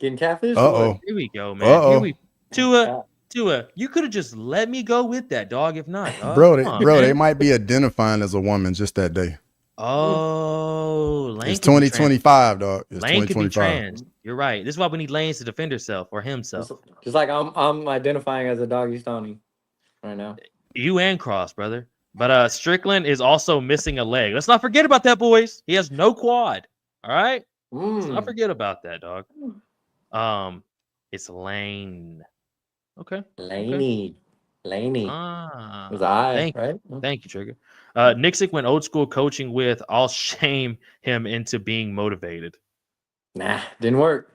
Getting catfish? Uh-oh. Here we go, man. Uh-oh. Tua, you could have just let me go with that, dog. If not, dog. Bro, they might be identifying as a woman just that day. Oh, Lane It's could be 2025, dog. It's Lane could be 2025. trans. You're right. This is why we need Lanes to defend herself or himself. Just like I'm identifying as a doggy stony right now. You and Cross, brother. But Strickland is also missing a leg. Let's not forget about that, boys. He has no quad. All right? Let's not forget about that, dog. It's Lane. Okay. Laney. Ah, Was I thank right? Thank you, Trigger. Nixick went old school coaching with, I'll shame him into being motivated. Nah, didn't work.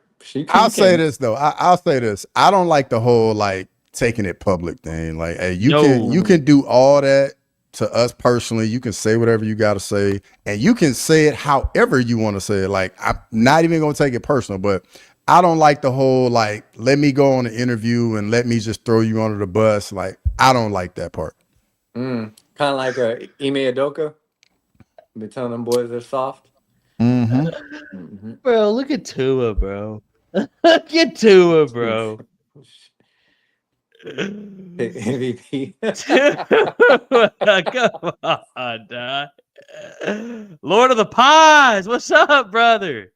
I'll say this though. I'll say this. I don't like the whole like taking it public thing. Like, hey, you can do all that to us personally. You can say whatever you got to say, and you can say it however you want to say it. Like, I'm not even gonna take it personal, but I don't like the whole like let me go on an interview and let me just throw you under the bus. Like, I don't like that part. Kind of like Ime Udoka. Been telling them boys they're soft. Mm-hmm. Bro, look at Tua, bro. Look at Tua, bro. MVP. Come on, dog. Lord of the Pies, what's up, brother?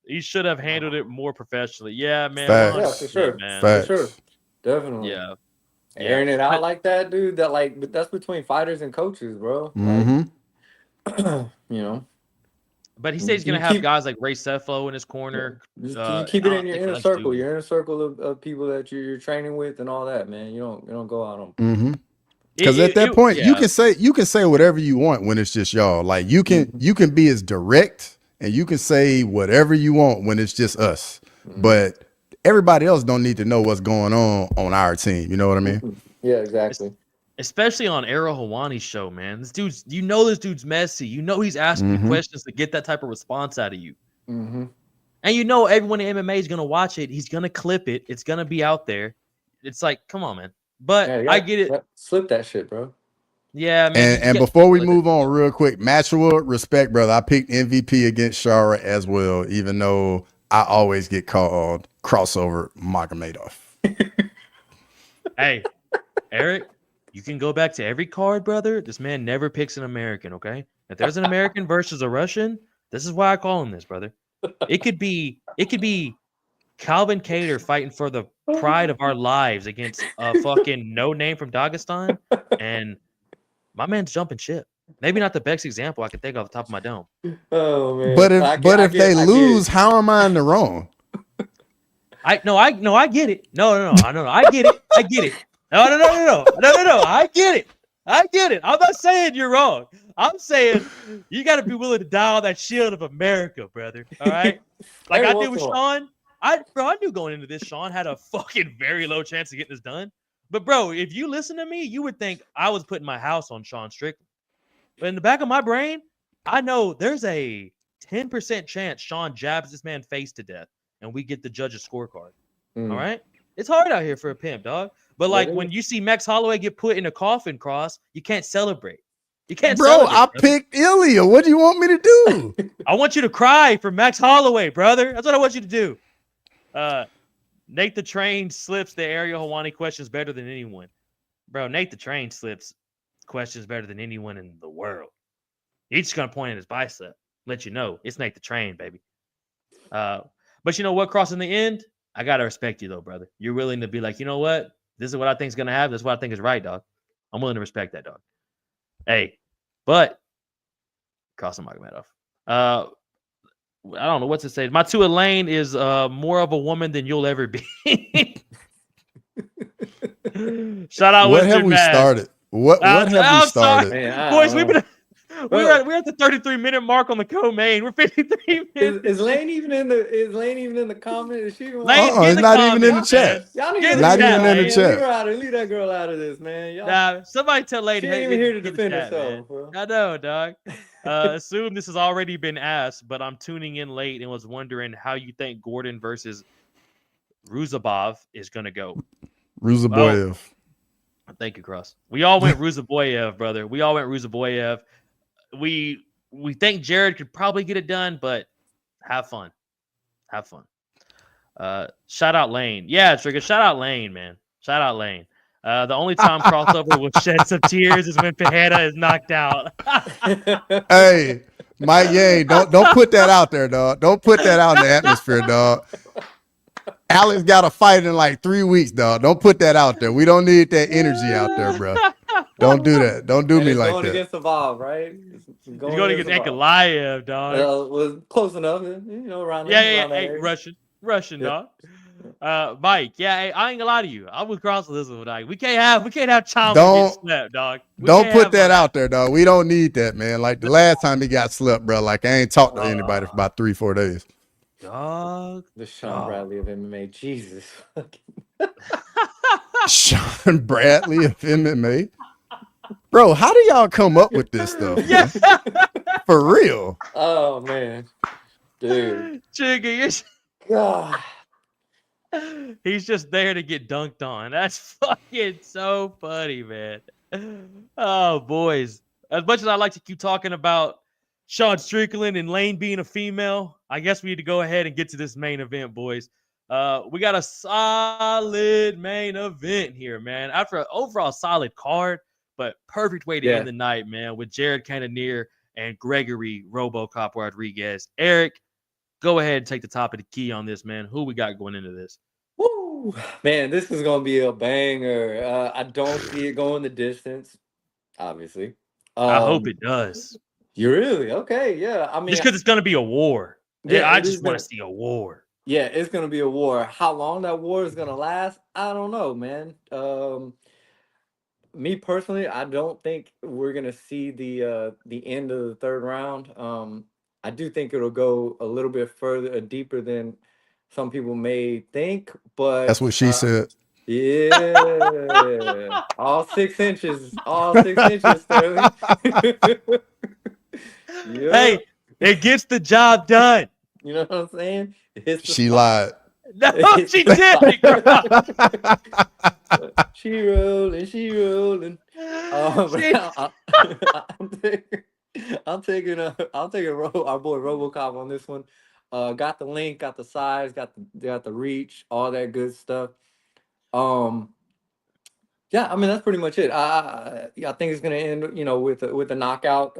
He should have handled it more professionally. Yeah, man. Yeah, for 100%, sure. Man. For sure. Definitely. Yeah. Airing it out like that, dude. That's between fighters and coaches, bro. Mm-hmm. Like, you know. But he said he's gonna have guys like Ray Sefo in his corner. You keep it in your inner circle. Your inner circle of people that you're training with and all that, man. You don't go out on. Mm-hmm. Because at that point, you can say whatever you want when it's just y'all. Like you can be as direct and you can say whatever you want when it's just us. But everybody else don't need to know what's going on our team. You know what I mean? Yeah, exactly. Especially on Ariel Helwani's show, man. This dude's messy. You know he's asking you questions to get that type of response out of you. And you know everyone in MMA is gonna watch it. He's gonna clip it. It's gonna be out there. It's like, come on, man. But I get it. Slip that shit, bro. Yeah, man. And before we move on real quick, Matchwood, respect, brother. I picked MVP against Shara as well, even though I always get called crossover Magomedov. Hey, Eric, you can go back to every card, brother. This man never picks an American, okay? If there's an American versus a Russian, this is why I call him this, brother. It could be Calvin Kattar fighting for the pride of our lives against a fucking no name from Dagestan, and my man's jumping ship. Maybe not the best example I could think of off the top of my dome. Oh man! But if they lose, how am I in the wrong? I get it. No, I get it. I get it. No. I get it. I'm not saying you're wrong. I'm saying you got to be willing to die on that shield of America, brother. All right. Like I did with Sean. I knew going into this, Sean had a fucking very low chance of getting this done. But bro, if you listen to me, you would think I was putting my house on Sean Strickland. But in the back of my brain, I know there's a 10% chance Sean jabs this man face to death, and we get the judge's scorecard. All right. It's hard out here for a pimp, dog. But like when you see Max Holloway get put in a coffin cross, you can't celebrate. You can't celebrate. I picked Ilya. What do you want me to do? I want you to cry for Max Holloway, brother. That's what I want you to do. Nate the Train slips the Ariel Helwani questions better than anyone. Bro, Nate the Train slips questions better than anyone in the world. He's just going to point at his bicep. Let you know. It's Nate the Train, baby. But you know what, Cross, in the end, I got to respect you, though, brother. You're willing to be like, you know what? This is what I think is going to happen. This is what I think is right, dog. I'm willing to respect that, dog. Hey, but Cross and Magomedov. I don't know what to say. My Tua Lane is more of a woman than you'll ever be. Shout out. What have we started? What have we started? Man, boys, we're at the 33-minute mark on the co-main. We're 53 minutes. Is Lane even in the comment? Is she even? It's not even in the chat. Y'all need not even in the chat. Leave that girl out of this, man. Nah, somebody tell Lady. She ain't even here to defend herself. I know, dog. Assume this has already been asked, but I'm tuning in late and was wondering how you think Gordon versus Ruzabov is gonna go. Ruzaboyev. Thank you, Cross. We all went Ruzaboyev, brother. We all went Ruzaboyev. We think Jared could probably get it done, but have fun. Shout out Lane. Yeah, Trigger. Shout out Lane, man. Shout out Lane. The only time crossover will shed some tears is when Pajeda is knocked out. Hey, Mike Yang, don't put that out there, dog. Don't put that out in the atmosphere, dog. Alex got a fight in like 3 weeks, dog. Don't put that out there. We don't need that energy out there, bro. Don't do that. Don't do me like that. Going against Evolve, right? He's going against Ankalaev, dog. Was close enough, around. Hey, Russian, dog. Mike, hey, I ain't gonna lie to you. I was cross with this one, dog. We can't have Chalmers get slept, dog. Don't put that out there, dog. We don't need that, man. Like the last time he got slept, bro. Like I ain't talked to anybody for about 3-4 days. Dog. The Sean Bradley of MMA. Jesus. Sean Bradley of MMA. Bro, how do y'all come up with this stuff? Yeah. For real. Oh man. Dude. Chiggy, God. he's just there to get dunked on. That's fucking so funny, man. Oh, boys. As much as I like to keep talking about Sean Strickland and Lane being a female, I guess we need to go ahead and get to this main event, boys. We got a solid main event here, man. After an overall solid card, but perfect way to Yeah. end the night, man, with Jared Cannonier and Gregory Robocop Rodrigues. Eric, go ahead and take the top of the key on this, man. Who we got going into this? Woo! Man, this is gonna be a banger. I don't see it going the distance, obviously. I hope it does. You really? Okay, yeah. I mean, Just because it's going to be a war. yeah, I it is just want gonna, to see a war. yeah, it's gonna be a war. How long that war is gonna last, I don't know, man. Me personally, I don't think we're gonna see the end of the third round. I do think it'll go a little bit further, deeper than some people may think, That's but what she said. yeah, all 6 inches, Sterling. Yeah, Hey, it gets the job done. you know what I'm saying? It's the She spot. lied. No, It's she the didn't. spot. She rolling. She- I'm taking our boy RoboCop on this one. Got the length, got the size, got the reach, all that good stuff. Um, yeah, I mean that's pretty much it. I think it's gonna end, with a knockout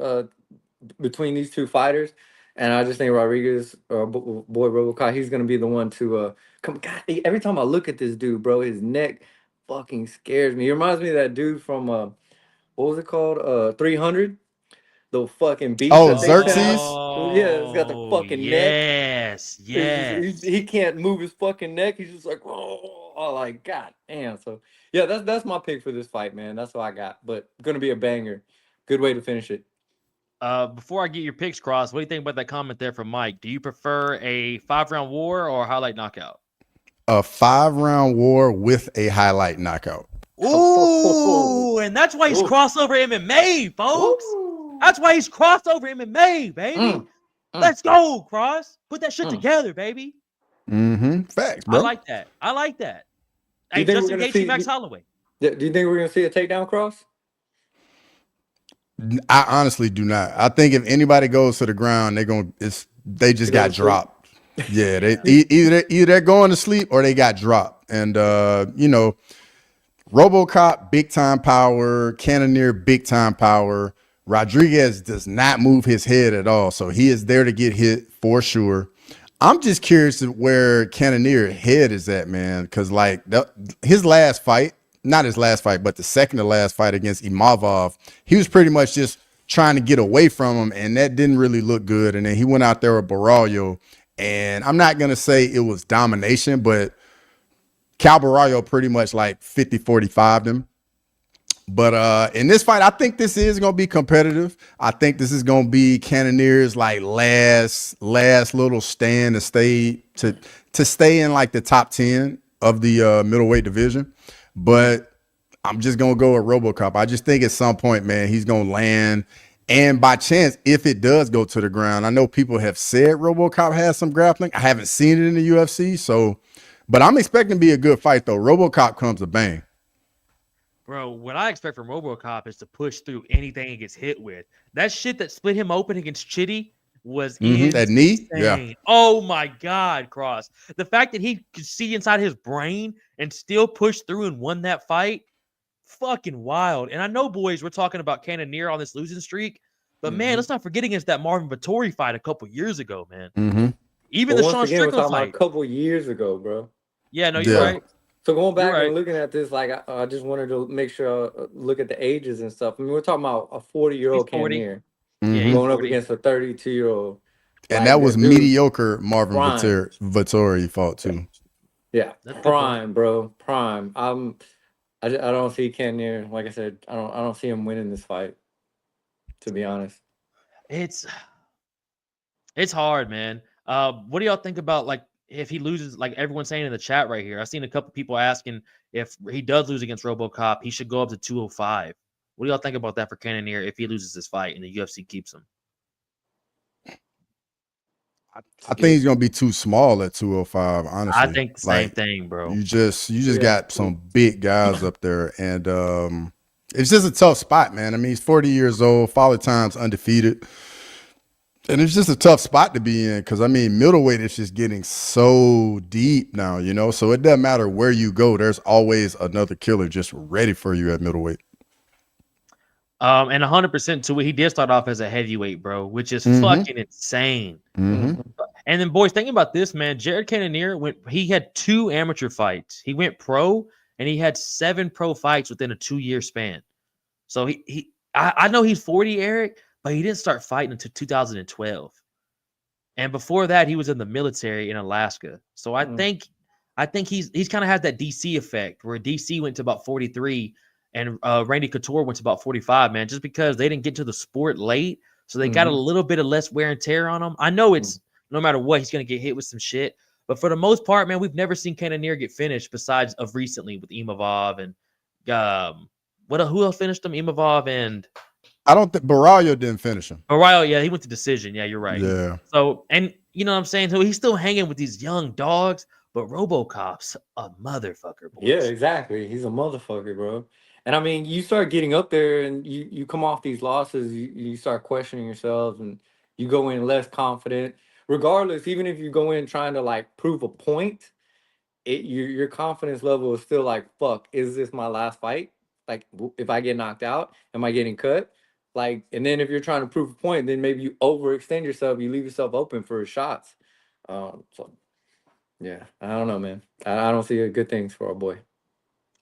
between these two fighters, and I just think Rodriguez, boy RoboCop, he's gonna be the one to come. God, every time I look at this dude, bro, his neck fucking scares me. He reminds me of that dude from what was it called? 300. The fucking beast Oh, that they sent out. Xerxes? Yeah, it's got the Oh, fucking neck. yes, It's just, yes. he can't move his fucking neck. He's just like, oh, like god damn. So yeah, that's my pick for this fight, man. That's what I got. But gonna be a banger. Good way to finish it. Before I get your picks crossed, what do you think about that comment there from Mike? Do you prefer a 5-round war or a highlight knockout? A 5-round war with a highlight knockout. Ooh, and that's why he's Ooh. crossover MMA, folks. Woo. That's why he's crossover MMA, baby. Mm, Let's go, Cross. Put that shit mm. together, baby. Facts, I bro. like that. Do Hey, you think just we're in gonna case see? Max Holloway. Do you think we're gonna see a takedown cross? I honestly do not. I think if anybody goes to the ground, they just They go got to sleep? dropped. Yeah, they either they're going to sleep or they got dropped. And RoboCop, big time power, Cannonier, big time power. Rodrigues does not move his head at all. So he is there to get hit for sure. I'm just curious where Cannonier head is at, man. Cause like his last fight, not his last fight, but the second to last fight against Imavov, he was pretty much just trying to get away from him, and that didn't really look good. And then he went out there with Barallo, and I'm not gonna say it was domination, but Cal Barallo pretty much like 50-45'd him. But in this fight, I think this is gonna be competitive. I think this is gonna be Cannonier's like last little stand to stay in like the top 10 of the middleweight division. But I'm just gonna go with RoboCop. I just think at some point, man, he's gonna land. And by chance, if it does go to the ground, I know people have said RoboCop has some grappling. I haven't seen it in the UFC, but I'm expecting to be a good fight though. RoboCop comes to bang. Bro, what I expect from RoboCop is to push through anything he gets hit with. That shit that split him open against Chitty was That knee, yeah. insane. Oh my God, Cross. The fact that he could see inside his brain and still push through and won that fight, fucking wild. And I know, boys, we're talking about Cannonier on this losing streak, but man, let's not forget against that Marvin Vettori fight a couple years ago, man. Even But the once Sean again, we're Strickland talking about fight. a couple years ago, bro. Yeah, no, you're Yeah. right. So going back right. and looking at this, like I just wanted to make sure look at the ages and stuff. I mean, we're talking about a 40-year-old He's 40. Cannonier Yeah, he's going up 40. against a 32-year-old. And Like, that was dude, mediocre Marvin prime. Vettori fought too. Yeah, That's a good prime, bro, prime. I don't see Cannonier. Like I said, I don't see him winning this fight. To be honest, It's hard, man. What do y'all think about like if he loses? Like everyone's saying in the chat right here, I've seen a couple people asking if he does lose against RoboCop, he should go up to 205. What do y'all think about that for Cannonier if he loses this fight and the UFC keeps him? I think he's gonna be too small at 205. Honestly, I think the same thing, bro. You just got some big guys up there, and It's just a tough spot, man. I mean, he's 40 years old, Father Time's undefeated. And it's just a tough spot to be in because, I mean, middleweight is just getting so deep now, you know? So it doesn't matter where you go. There's always another killer just ready for you at middleweight. And 100% to it, he did start off as a heavyweight, bro, which is fucking insane. Mm-hmm. And then, boys, thinking about this, man, Jared Cannonier he had 2 amateur fights. He went pro, and he had 7 pro fights within a 2-year span. So I know he's 40, Eric, but he didn't start fighting until 2012. And before that, he was in the military in Alaska. So I think he's kind of had that DC effect where DC went to about 43 and Randy Couture went to about 45, man, just because they didn't get to the sport late. So they got a little bit of less wear and tear on them. I know it's no matter what, he's going to get hit with some shit. But for the most part, man, we've never seen Cannonier get finished besides of recently with Imavov and who else finished him? Imavov and I don't think Barallo didn't finish him. Barallo, yeah, he went to decision. Yeah, you're right. Yeah. So, and you know what I'm saying? So he's still hanging with these young dogs, but Robocop's a motherfucker, boys. Yeah, exactly. He's a motherfucker, bro. And I mean, you start getting up there and you come off these losses, you start questioning yourself and you go in less confident. Regardless, even if you go in trying to like prove a point, your confidence level is still like, fuck, is this my last fight? Like, if I get knocked out, am I getting cut? Like, and then if you're trying to prove a point, then maybe you overextend yourself, you leave yourself open for shots. So yeah, I don't know, man. I don't see good things for our boy.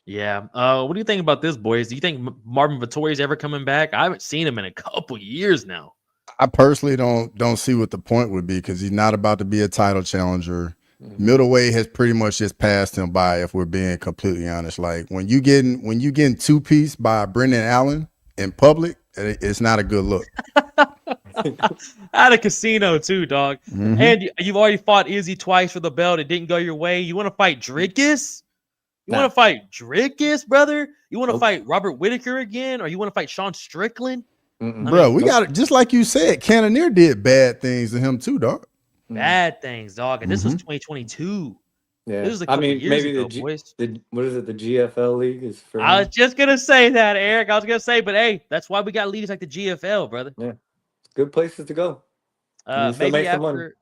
Yeah. What do you think about this, boys? Do you think Marvin Vettori's ever coming back? I haven't seen him in a couple years now. I personally don't see what the point would be because he's not about to be a title challenger. Middleweight has pretty much just passed him by, if we're being completely honest. Like when you getting 2-piece by Brendan Allen in public, it's not a good look. At a casino too, dog. And you've already fought Izzy twice for the belt. It didn't go your way. You want to fight Rodrigues? You want to fight Rodrigues, brother? You want to fight Robert Whitaker again? Or you want to fight Sean Strickland? Bro, we got it. Just like you said, Cannonier did bad things to him too, dog. Bad things, dog. And this was 2022. Yeah, this was a couple years ago, boys. What is it? The GFL league is for. I was just gonna say that, Eric. I was gonna say, but hey, that's why we got leagues like the GFL, brother. Yeah, good places to go. Maybe after.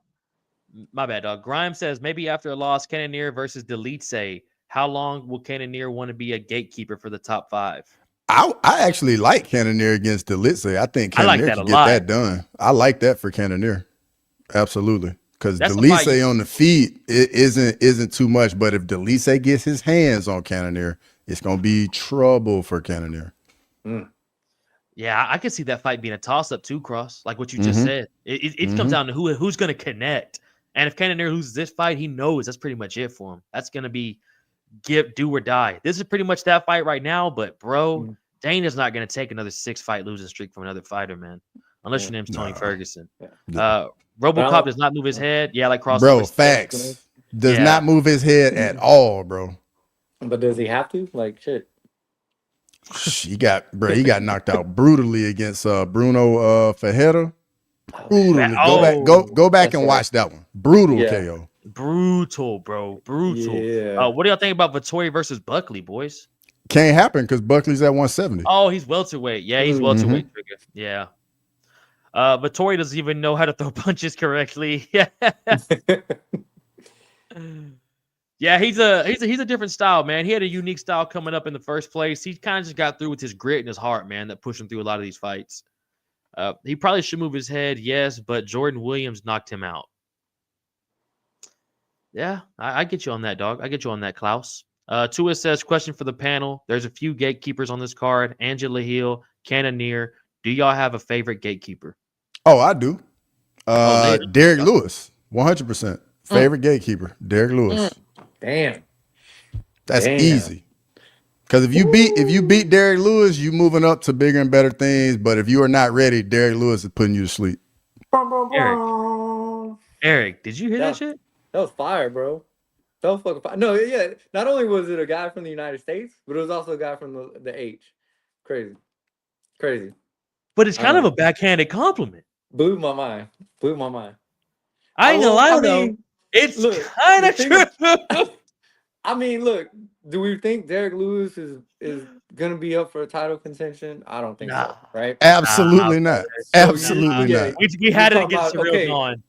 My bad, dog. Grimes says maybe after a loss, Cannonier versus Delitse. How long will Cannonier want to be a gatekeeper for the top 5? I actually like Cannonier against Delitse. I think Cannonier can get that done. I like that for Cannonier. Absolutely. Because Delitse on the feet isn't too much. But if Delitse gets his hands on Cannonier, it's going to be trouble for Cannonier. Yeah, I could see that fight being a toss-up too, Cross, like what you just said. It comes down to who's going to connect. And if Cannonier loses this fight, he knows that's pretty much it for him. That's going to be do or die. This is pretty much that fight right now, but bro, Dana's not going to take another 6-fight losing streak from another fighter, man. Unless your name's Tony Ferguson. Robocop does not move his head. Yeah, like Cross. Bro, facts. Does not move his head at all, bro. But does he have to? Like, shit. He got knocked out brutally against Bruno Ferreira. Brutally. Go back and watch that one. Brutal KO. Brutal, bro. Brutal. Yeah. What do y'all think about Vettori versus Buckley, boys? Can't happen because Buckley's at 170. Oh, he's welterweight. Yeah, he's welterweight. Yeah. Vettori doesn't even know how to throw punches correctly. Yeah. Yeah, he's a different style, man. He had a unique style coming up in the first place. He kind of just got through with his grit and his heart, man, that pushed him through a lot of these fights. He probably should move his head, yes, but Jordan Williams knocked him out. Yeah, I get you on that, dog. I get you on that, Klaus. Tua says, question for the panel. There's a few gatekeepers on this card. Angela Hill, Cannonier. Do y'all have a favorite gatekeeper? Oh, I do. Derek Lewis, 100%. Favorite gatekeeper, Derek Lewis. Damn. That's easy. Because if you beat Derek Lewis, you moving up to bigger and better things. But if you are not ready, Derek Lewis is putting you to sleep. Eric, did you hear that shit? That was fire, bro. That was fucking fire. No, yeah. Not only was it a guy from the United States, but it was also a guy from the H. Crazy. But it's kind of a backhanded compliment. Blew my mind. I ain't gonna lie, though. It's kind of true. I mean, look, do we think Derek Lewis is gonna be up for a title contention? I don't think Nah, so. Right. nah, Absolutely not. brother. So Absolutely yeah, not. We we're had it talking against about Surreal okay. Dawn.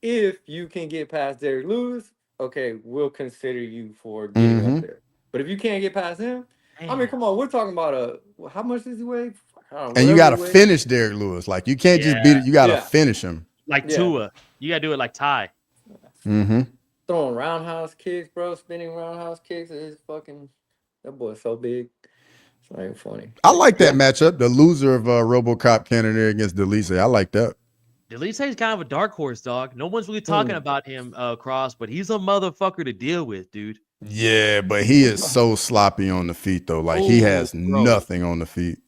If you can get past Derek Lewis, okay, we'll consider you for getting Hmm. up there. But if you can't get past him, I mean, Man. come on, we're talking about how much does he weigh? I don't know, And you whatever got he to weighs. finish Derek Lewis. Like you can't just Yeah, beat it. You got to Yeah, finish him. like yeah. Tua. You gotta do it like Ty. Hmm. Throwing roundhouse kicks, bro. Spinning roundhouse kicks is fucking. That boy's so big. It's not even funny. I But like that yeah. matchup. The loser of Robocop Cannonier against Delise. I like that. Delise is kind of a dark horse, dog. No one's really talking Hmm. about him, Cross, but he's a motherfucker to deal with, dude. Yeah, but he is so sloppy on the feet, though. Like he Oh, has bro. nothing on the feet.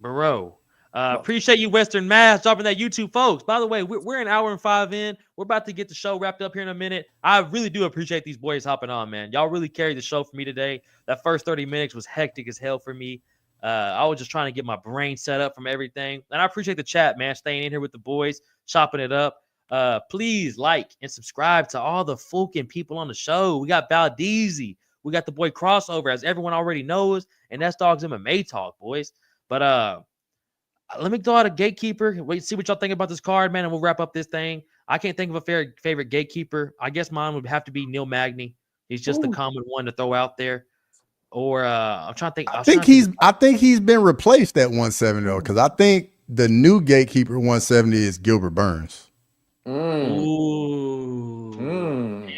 Bro. Appreciate you, Western Mass, dropping that YouTube, folks. By the way, we're an hour and 5 in. We're about to get the show wrapped up here in a minute. I really do appreciate these boys hopping on, man. Y'all really carried the show for me today. That first 30 minutes was hectic as hell for me. I was just trying to get my brain set up from everything. And I appreciate the chat, man, staying in here with the boys, chopping it up. Please like and subscribe to all the fucking people on the show. We got Valdezi. We got the boy Crossover, as everyone already knows. And that's Dogs MMA Talk, boys. But let me throw out a gatekeeper. Wait, see what y'all think about this card, man, and we'll wrap up this thing. I can't think of a favorite gatekeeper. I guess mine would have to be Neil Magny. He's just the Ooh. common one to throw out there. Or I'm trying to think. I think he's been replaced at 170 though, because I think the new gatekeeper 170 is Gilbert Burns. Ooh. Mm.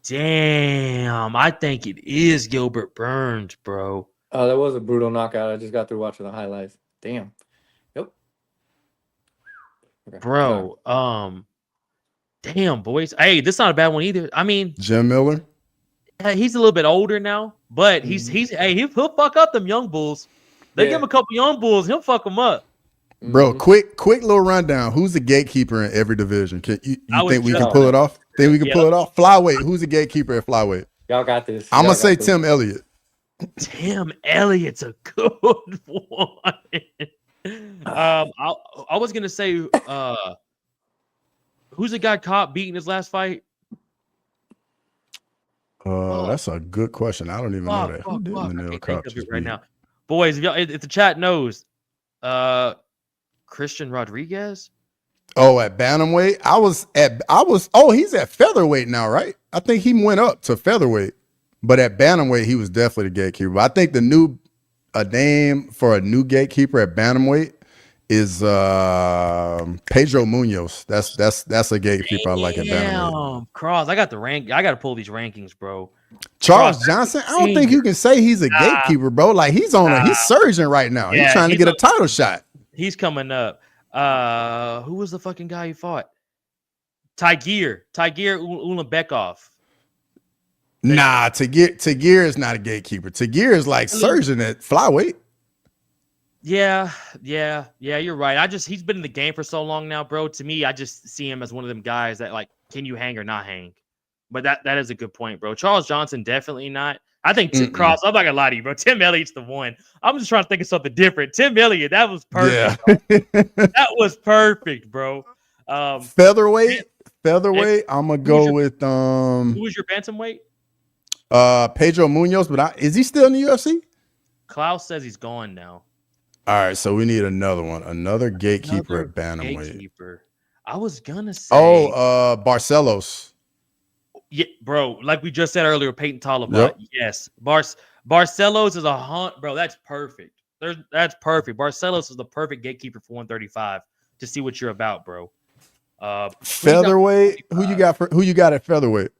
Damn. I think it is Gilbert Burns, bro. Oh, that was a brutal knockout. I just got through watching the highlights. Damn. Yep. Okay. Bro. Damn, boys. Hey, this is not a bad one either. I mean, Jim Miller. he's a little bit older now, but he'll fuck up them young bulls. They give him a couple young bulls, he'll fuck them up. Bro, quick little rundown. Who's the gatekeeper in every division? Can you think we can pull it off? Think we can pull it off? Flyweight. Who's the gatekeeper at flyweight? Y'all got this. I'm gonna say Tim Elliott. Tim Elliott's a good one. I was gonna say who's the guy caught beating his last fight? That's a good question. I don't even know that. Who did Manil Cop just right now? Boys, if the chat knows, Christian Rodrigues. Oh, at bantamweight, he's at featherweight now, right? I think he went up to featherweight, but at bantamweight he was definitely the gatekeeper. I think a name for a new gatekeeper at bantamweight is Pedro Munoz. That's a gatekeeper I like at bantamweight. Cross, I got the rank. I got to pull these rankings, bro. Charles Johnson, I don't think you can say he's a gatekeeper, bro. Like he's surging right now. He's trying to get a title shot. He's coming up. Who was the fucking guy he fought? Tagir Ulanbekov. Nah, Tagir is not a gatekeeper. Tagir is like surging at flyweight. Yeah, you're right. He's been in the game for so long now, bro. To me, I just see him as one of them guys that like, can you hang or not hang? But that is a good point, bro. Charles Johnson, definitely not. I think Cross, I'm not gonna lie to you, bro. Tim Elliott's the one. I'm just trying to think of something different. Tim Elliott, that was perfect. Yeah. That was perfect, bro. Featherweight, I'm gonna go with who was your bantamweight? Pedro Munoz, but is he still in the UFC? Klaus says he's gone now. All right, so we need another gatekeeper at bantamweight. I was gonna say Barcelos. Yeah, bro. Like we just said earlier, Peyton Talibot. Yep. Yes, Barcelos is a hunt, bro. That's perfect. That's perfect. Barcelos is the perfect gatekeeper for 135 to see what you're about, bro. Featherweight. Who you got at featherweight?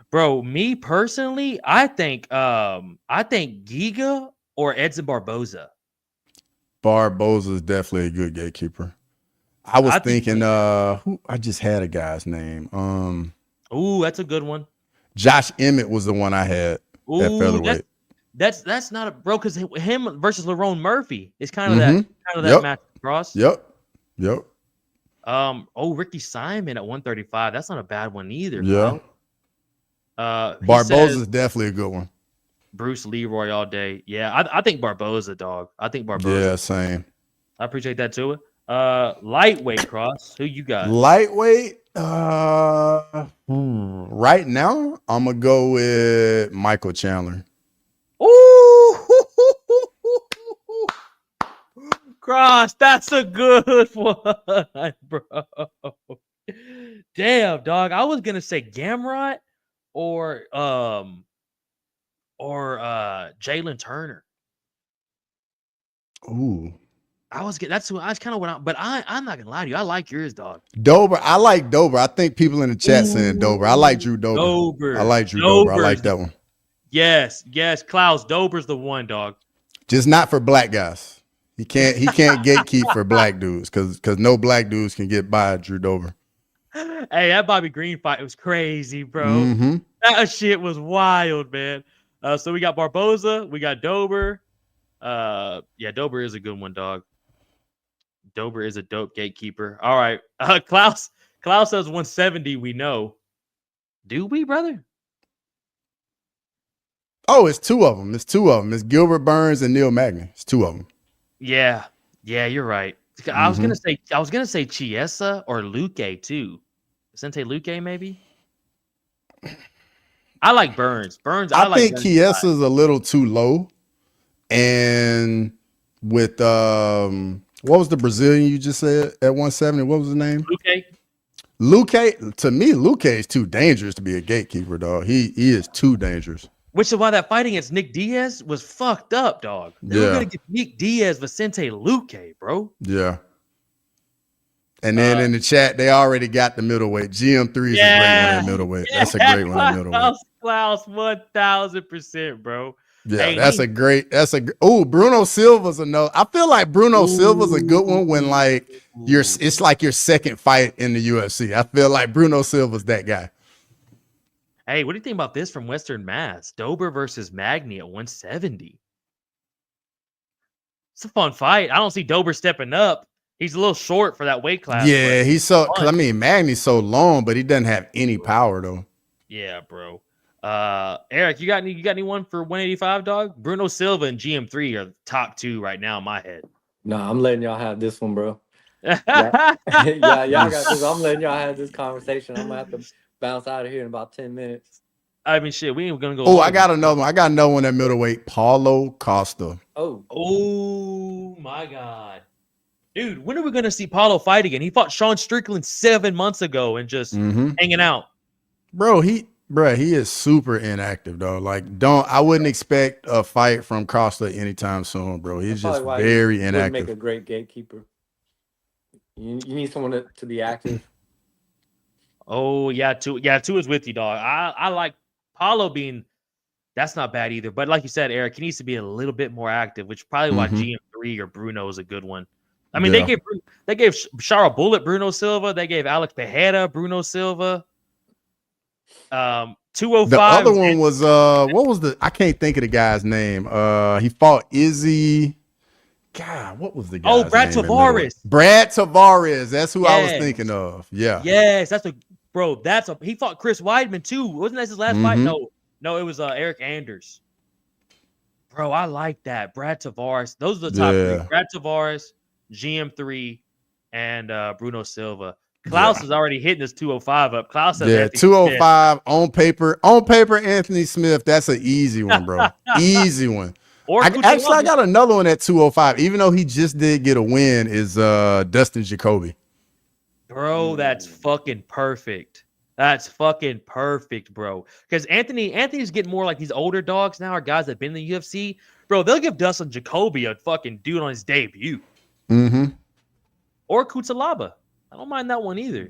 Bro, me personally, I think Giga or Edson Barboza. Barboza is definitely a good gatekeeper. I was thinking who I just had a guy's name. Ooh, that's a good one. Josh Emmett was the one I had at featherweight. That's not a bro, because him versus Lerone Murphy is kind of that match across. Yep. Ricky Simon at 135. That's not a bad one either. Yeah. Bro. Barboza's definitely a good one. Bruce Leroy all day. Yeah, I think Barboza, dog. I think Barboza. Yeah, same. I appreciate that too. Lightweight cross. Who you got? Lightweight. Right now, I'm gonna go with Michael Chandler. Ooh, cross. That's a good one, bro. Damn, dog. I was gonna say Gamrot or Jalen Turner. Ooh. That's kind of what I'm not gonna lie to you. I like yours, dog. Dober. I like Dober. I think people in the chat saying Dober. I like Drew Dober. Dober. I like Drew Dober. I like that one. Yes. Klaus, Dober's the one, dog. Just not for black guys. He can't gatekeep for black dudes because no black dudes can get by Drew Dober. Hey, that Bobby Green fight was crazy, bro. Mm-hmm. That shit was wild, man. So we got Barboza, we got Dober. Dober is a good one, dog. Dober is a dope gatekeeper. All right. Klaus says 170, we know. Do we, brother? Oh, it's two of them. It's Gilbert Burns and Neil Magny. It's two of them. Yeah, you're right. I was gonna say Chiesa or Luque too. Sente Luque, maybe. I like Burns. I think Chiesa's a little too low. And with what was the Brazilian you just said at 170? What was his name? Luque. To me, Luque is too dangerous to be a gatekeeper, dog. He is too dangerous. Which is why that fight against Nick Diaz was fucked up, dog. They were gonna get Nick Diaz, Vicente Luque, bro. Yeah. And then in the chat, they already got the middleweight. GM3 is a great one at middleweight. That's a great one at middleweight. Klaus, 1000%, bro. Yeah, hey, Bruno Silva's another. I feel like Bruno Silva's a good one when it's like your second fight in the UFC. I feel like Bruno Silva's that guy. Hey, what do you think about this from Western Mass? Dober versus Magny at 170. It's a fun fight. I don't see Dober stepping up. He's a little short for that weight class. Yeah, he's Magny's so long, but he doesn't have any power though. Yeah, bro. Eric, you got anyone for 185, dog? Bruno Silva and GM3 are the top two right now in my head. Nah, I'm letting y'all have this one, bro. Y'all got this. I'm letting y'all have this conversation. I'm gonna have to bounce out of here in about 10 minutes. I mean, shit, we ain't gonna go. Oh, I got another one. I got another one at middleweight. Paulo Costa. Oh my God. Dude, when are we gonna see Paulo fight again? He fought Sean Strickland 7 months ago and just hanging out. Bro, he is super inactive, though. I wouldn't expect a fight from Costa anytime soon, bro. He's just very inactive. Make a great gatekeeper. You need someone to be active. Oh yeah, two is with you, dog. I like Paulo being. That's not bad either. But like you said, Eric, he needs to be a little bit more active, which is probably why GM3 or Bruno is a good one. I mean, they gave Shara Bullet Bruno Silva. They gave Alex Pereira Bruno Silva. 205. The other one was what was I can't think of the guy's name. He fought Izzy. God, what was the guy's name? Brad Tavares. Brad Tavares. That's who I was thinking of. Yeah. Yes, he fought Chris Weidman too. Wasn't that his last fight? No, it was Eric Anders. Bro, I like that. Brad Tavares. Those are the top three. Brad Tavares, GM3, and Bruno Silva. Klaus is already hitting this 205 up. Klaus says 205 on paper. On paper, Anthony Smith. That's an easy one, bro. Easy one. I got another one at 205. Even though he just did get a win, is Dustin Jacoby. Bro, that's fucking perfect. That's fucking perfect, bro. Because Anthony's getting more like these older dogs now, or guys that have been in the UFC. Bro, they'll give Dustin Jacoby a fucking dude on his debut. Or Kutsalaba. I don't mind that one either.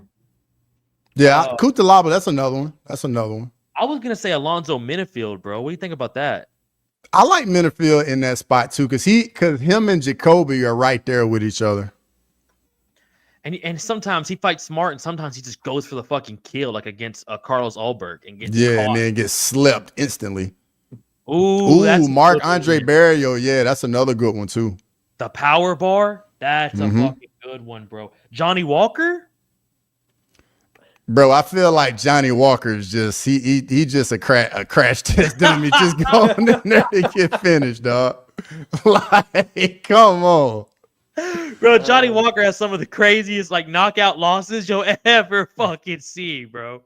Yeah, Kutalaba, that's another one. I was gonna say Alonzo Minifield, bro. What do you think about that? I like Minifield in that spot too, because him and Jacoby are right there with each other. And sometimes he fights smart, and sometimes he just goes for the fucking kill, like against Carlos Ulberg, and gets caught. And then gets slept instantly. Ooh, Marc-Andre Barrio. Yeah, that's another good one too. The power bar. That's a fucking good one, bro. Johnny Walker? Bro, I feel like Johnny Walker is just he just a crash test dummy, just going in there to get finished, dog. Like, come on. Bro, Johnny Walker has some of the craziest like knockout losses you'll ever fucking see, bro.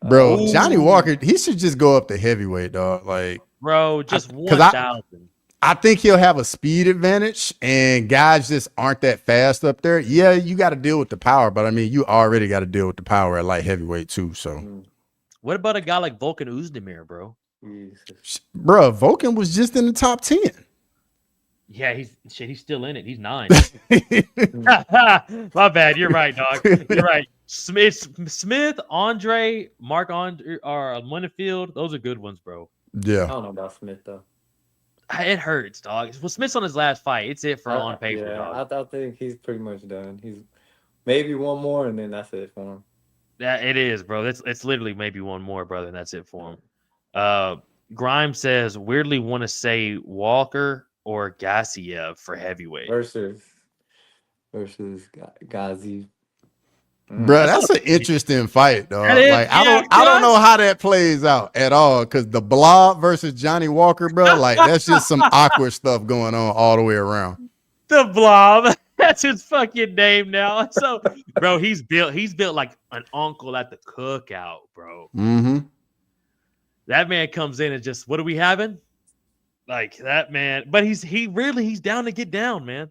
Bro, Johnny Ooh. Walker, he should just go up to heavyweight, dog. Like, Bro, just because 1,000. I think he'll have a speed advantage, and guys just aren't that fast up there. Yeah, you got to deal with the power, but I mean, you already got to deal with the power at light heavyweight too. So, What about a guy like Volkan Oezdemir, bro? bro, Volkan was just in the top 10. Yeah, he's still in it. He's 9. My bad. You're right, dog. You're right. Smith, Andre, Mark Andre, or Winfield. Those are good ones, bro. Yeah. I don't know about Smith though. It hurts, dog. Well, Smith's on his last fight. It's it for on paper, dog. I think he's pretty much done. He's maybe one more, and then that's it for him. Yeah, it is, bro. It's literally maybe one more, brother, and that's it for him. Grimes says, weirdly want to say Walker or Gassiev for heavyweight. Versus Ghazi. Bro, that's an interesting fight, dog. That is, like, yeah, I don't know how that plays out at all. Because the Blob versus Johnny Walker, bro, like that's just some awkward stuff going on all the way around. The Blob. That's his fucking name now. So, bro, he's built like an uncle at the cookout, bro. Mm-hmm. That man comes in and just, what are we having? Like that man, but he's down to get down, man.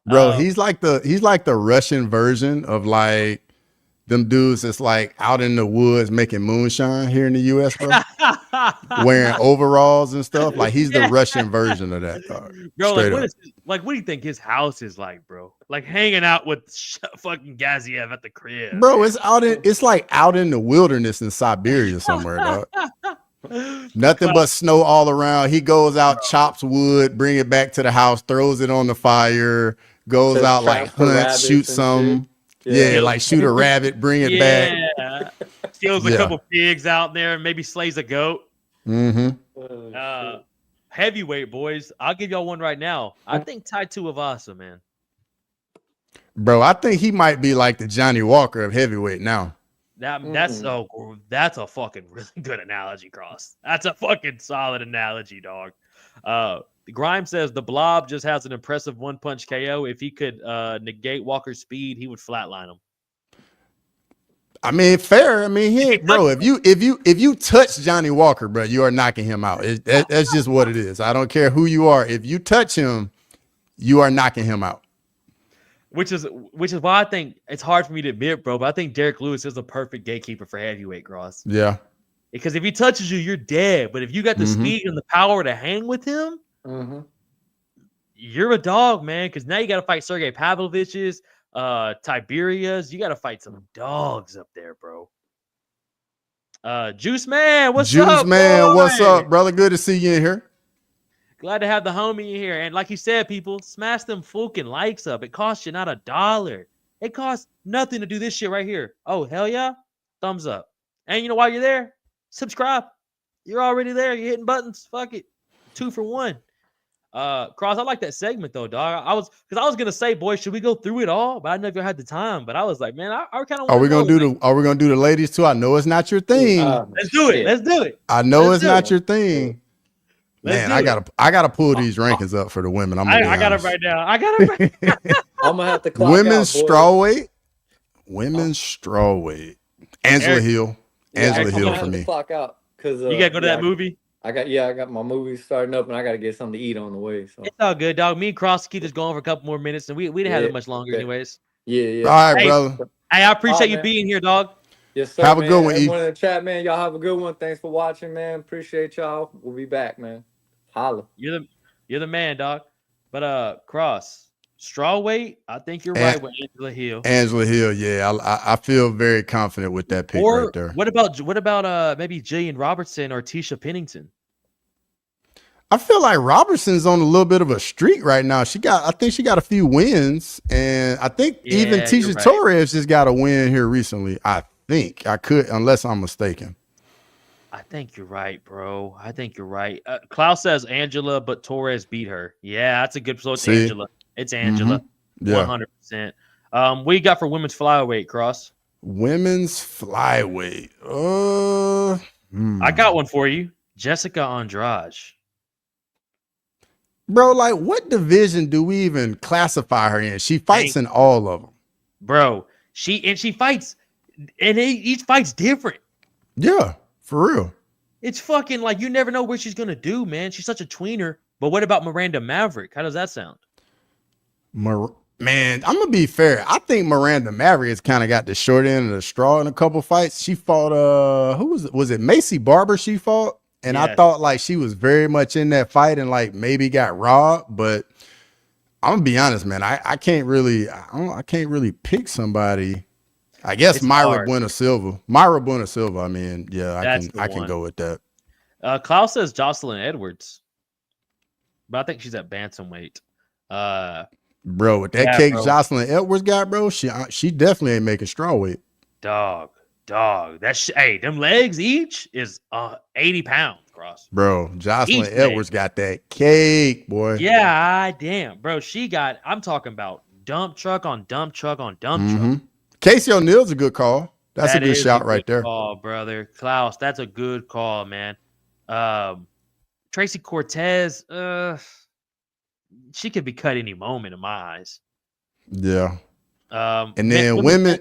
Bro, he's like the Russian version of like them dudes that's like out in the woods making moonshine here in the US, bro. Wearing overalls and stuff. Like he's the Russian version of that, dog. Bro, like what do you think his house is like, bro? Like hanging out with fucking Gaziev at the crib. Bro, it's like out in the wilderness in Siberia somewhere, dog. Nothing but snow all around. He goes out, chops wood, bring it back to the house, throws it on the fire, goes out like hunt, shoot some. Yeah, like shoot a rabbit, bring it back. Steals a couple pigs out there and maybe slays a goat. Mm-hmm. Heavyweight, boys. I'll give y'all one right now. I think Tai Tuivasa, man. Bro, I think he might be like the Johnny Walker of heavyweight now. That's a fucking really good analogy, Cross. That's a fucking solid analogy, dog. Grimes says the Blob just has an impressive one-punch KO. If he could negate Walker's speed, he would flatline him. I mean, fair. I mean, bro. If you touch Johnny Walker, bro, you are knocking him out. That's just what it is. I don't care who you are. If you touch him, you are knocking him out. Which is why I think it's hard for me to admit, bro. But I think Derek Lewis is a perfect gatekeeper for heavyweight, Cross. Yeah. Because if he touches you, you're dead. But if you got the speed and the power to hang with him, you're a dog, man. Because now you got to fight Sergey Pavlovich's, Tiberias. You got to fight some dogs up there, bro. Juice Man, what's up? Juice Man, boy? what's up, brother? Good to see you in here. Glad to have the homie in here. And like you said, people, smash them fucking likes up. It costs you not $1. It costs nothing to do this shit right here. Oh, hell yeah. Thumbs up. And you know why you're there? Subscribe. You're already there. You're hitting buttons. Fuck it. 2 for 1. Cross, I like that segment though, dog. I was gonna say, boy, should we go through it all? But I never had the time. But I was like, man, I kind of. Are we gonna do the ladies too? I know it's not your thing. Let's do it. Let's do it. I know it's not your thing. Man, I gotta pull these rankings up for the women. I got it right now. I got it right now. I'm gonna have to clock women's out, strawweight. Women's strawweight. Angela Hill. Angela Hill for me. Clock out because you gotta go to that movie. I got my movie starting up and I gotta get something to eat on the way. So it's all good, dog. Me and Cross keep this going for a couple more minutes, and we didn't have it much longer, anyways. Yeah. All right, brother. Hey, I appreciate you being here, dog. Yes, sir. Have a good one, E. Everyone in the chat, man. Y'all have a good one. Thanks for watching, man. Appreciate y'all. We'll be back, man. Holla. You're the man, dog. But Cross, strawweight, I think you're right with Angela Hill. Angela Hill, yeah. I feel very confident with that pick right there. What about maybe Jillian Robertson or Tisha Pennington? I feel like Robertson's on a little bit of a streak right now. I think she got a few wins, and I think even Tisha Torres just got a win here recently. I think I could, unless I'm mistaken. I think you're right, bro. I think you're right. Klaus says Angela, but Torres beat her. Yeah, that's a good result. Angela. It's Angela. 100%. What you got for women's flyweight, Cross? Women's flyweight. I got one for you. Jessica Andrade. Bro, like what division do we even classify her in? She fights in all of them. Bro, she fights, and each fight's different. Yeah, for real. It's fucking like you never know what she's gonna do, man. She's such a tweener. But what about Miranda Maverick? How does that sound? Man, I'm gonna be fair. I think Miranda Maverick has kind of got the short end of the straw in a couple fights. She fought who was it? Was it Macy Barber she fought? And I thought like she was very much in that fight and like maybe got robbed, but I'm gonna be honest, man. I can't really pick somebody. I guess It's Myra hard. Buena Silva. Myra Buena Silva. I mean, yeah, I can go with that. Klaus says Jocelyn Edwards, but I think she's at bantamweight. Bro, with that cake Jocelyn Edwards got, bro, she definitely ain't making strawweight. Dog. Hey, them legs each is 80 pounds, Cross. Bro, Jocelyn Edwards got that cake, boy. Yeah, damn, bro. I'm talking about dump truck on dump truck on dump truck. Casey O'Neill's a good call. That's a good shout right there. Oh, brother. Klaus, that's a good call, man. Tracy Cortez, she could be cut any moment in my eyes. Yeah. And then women's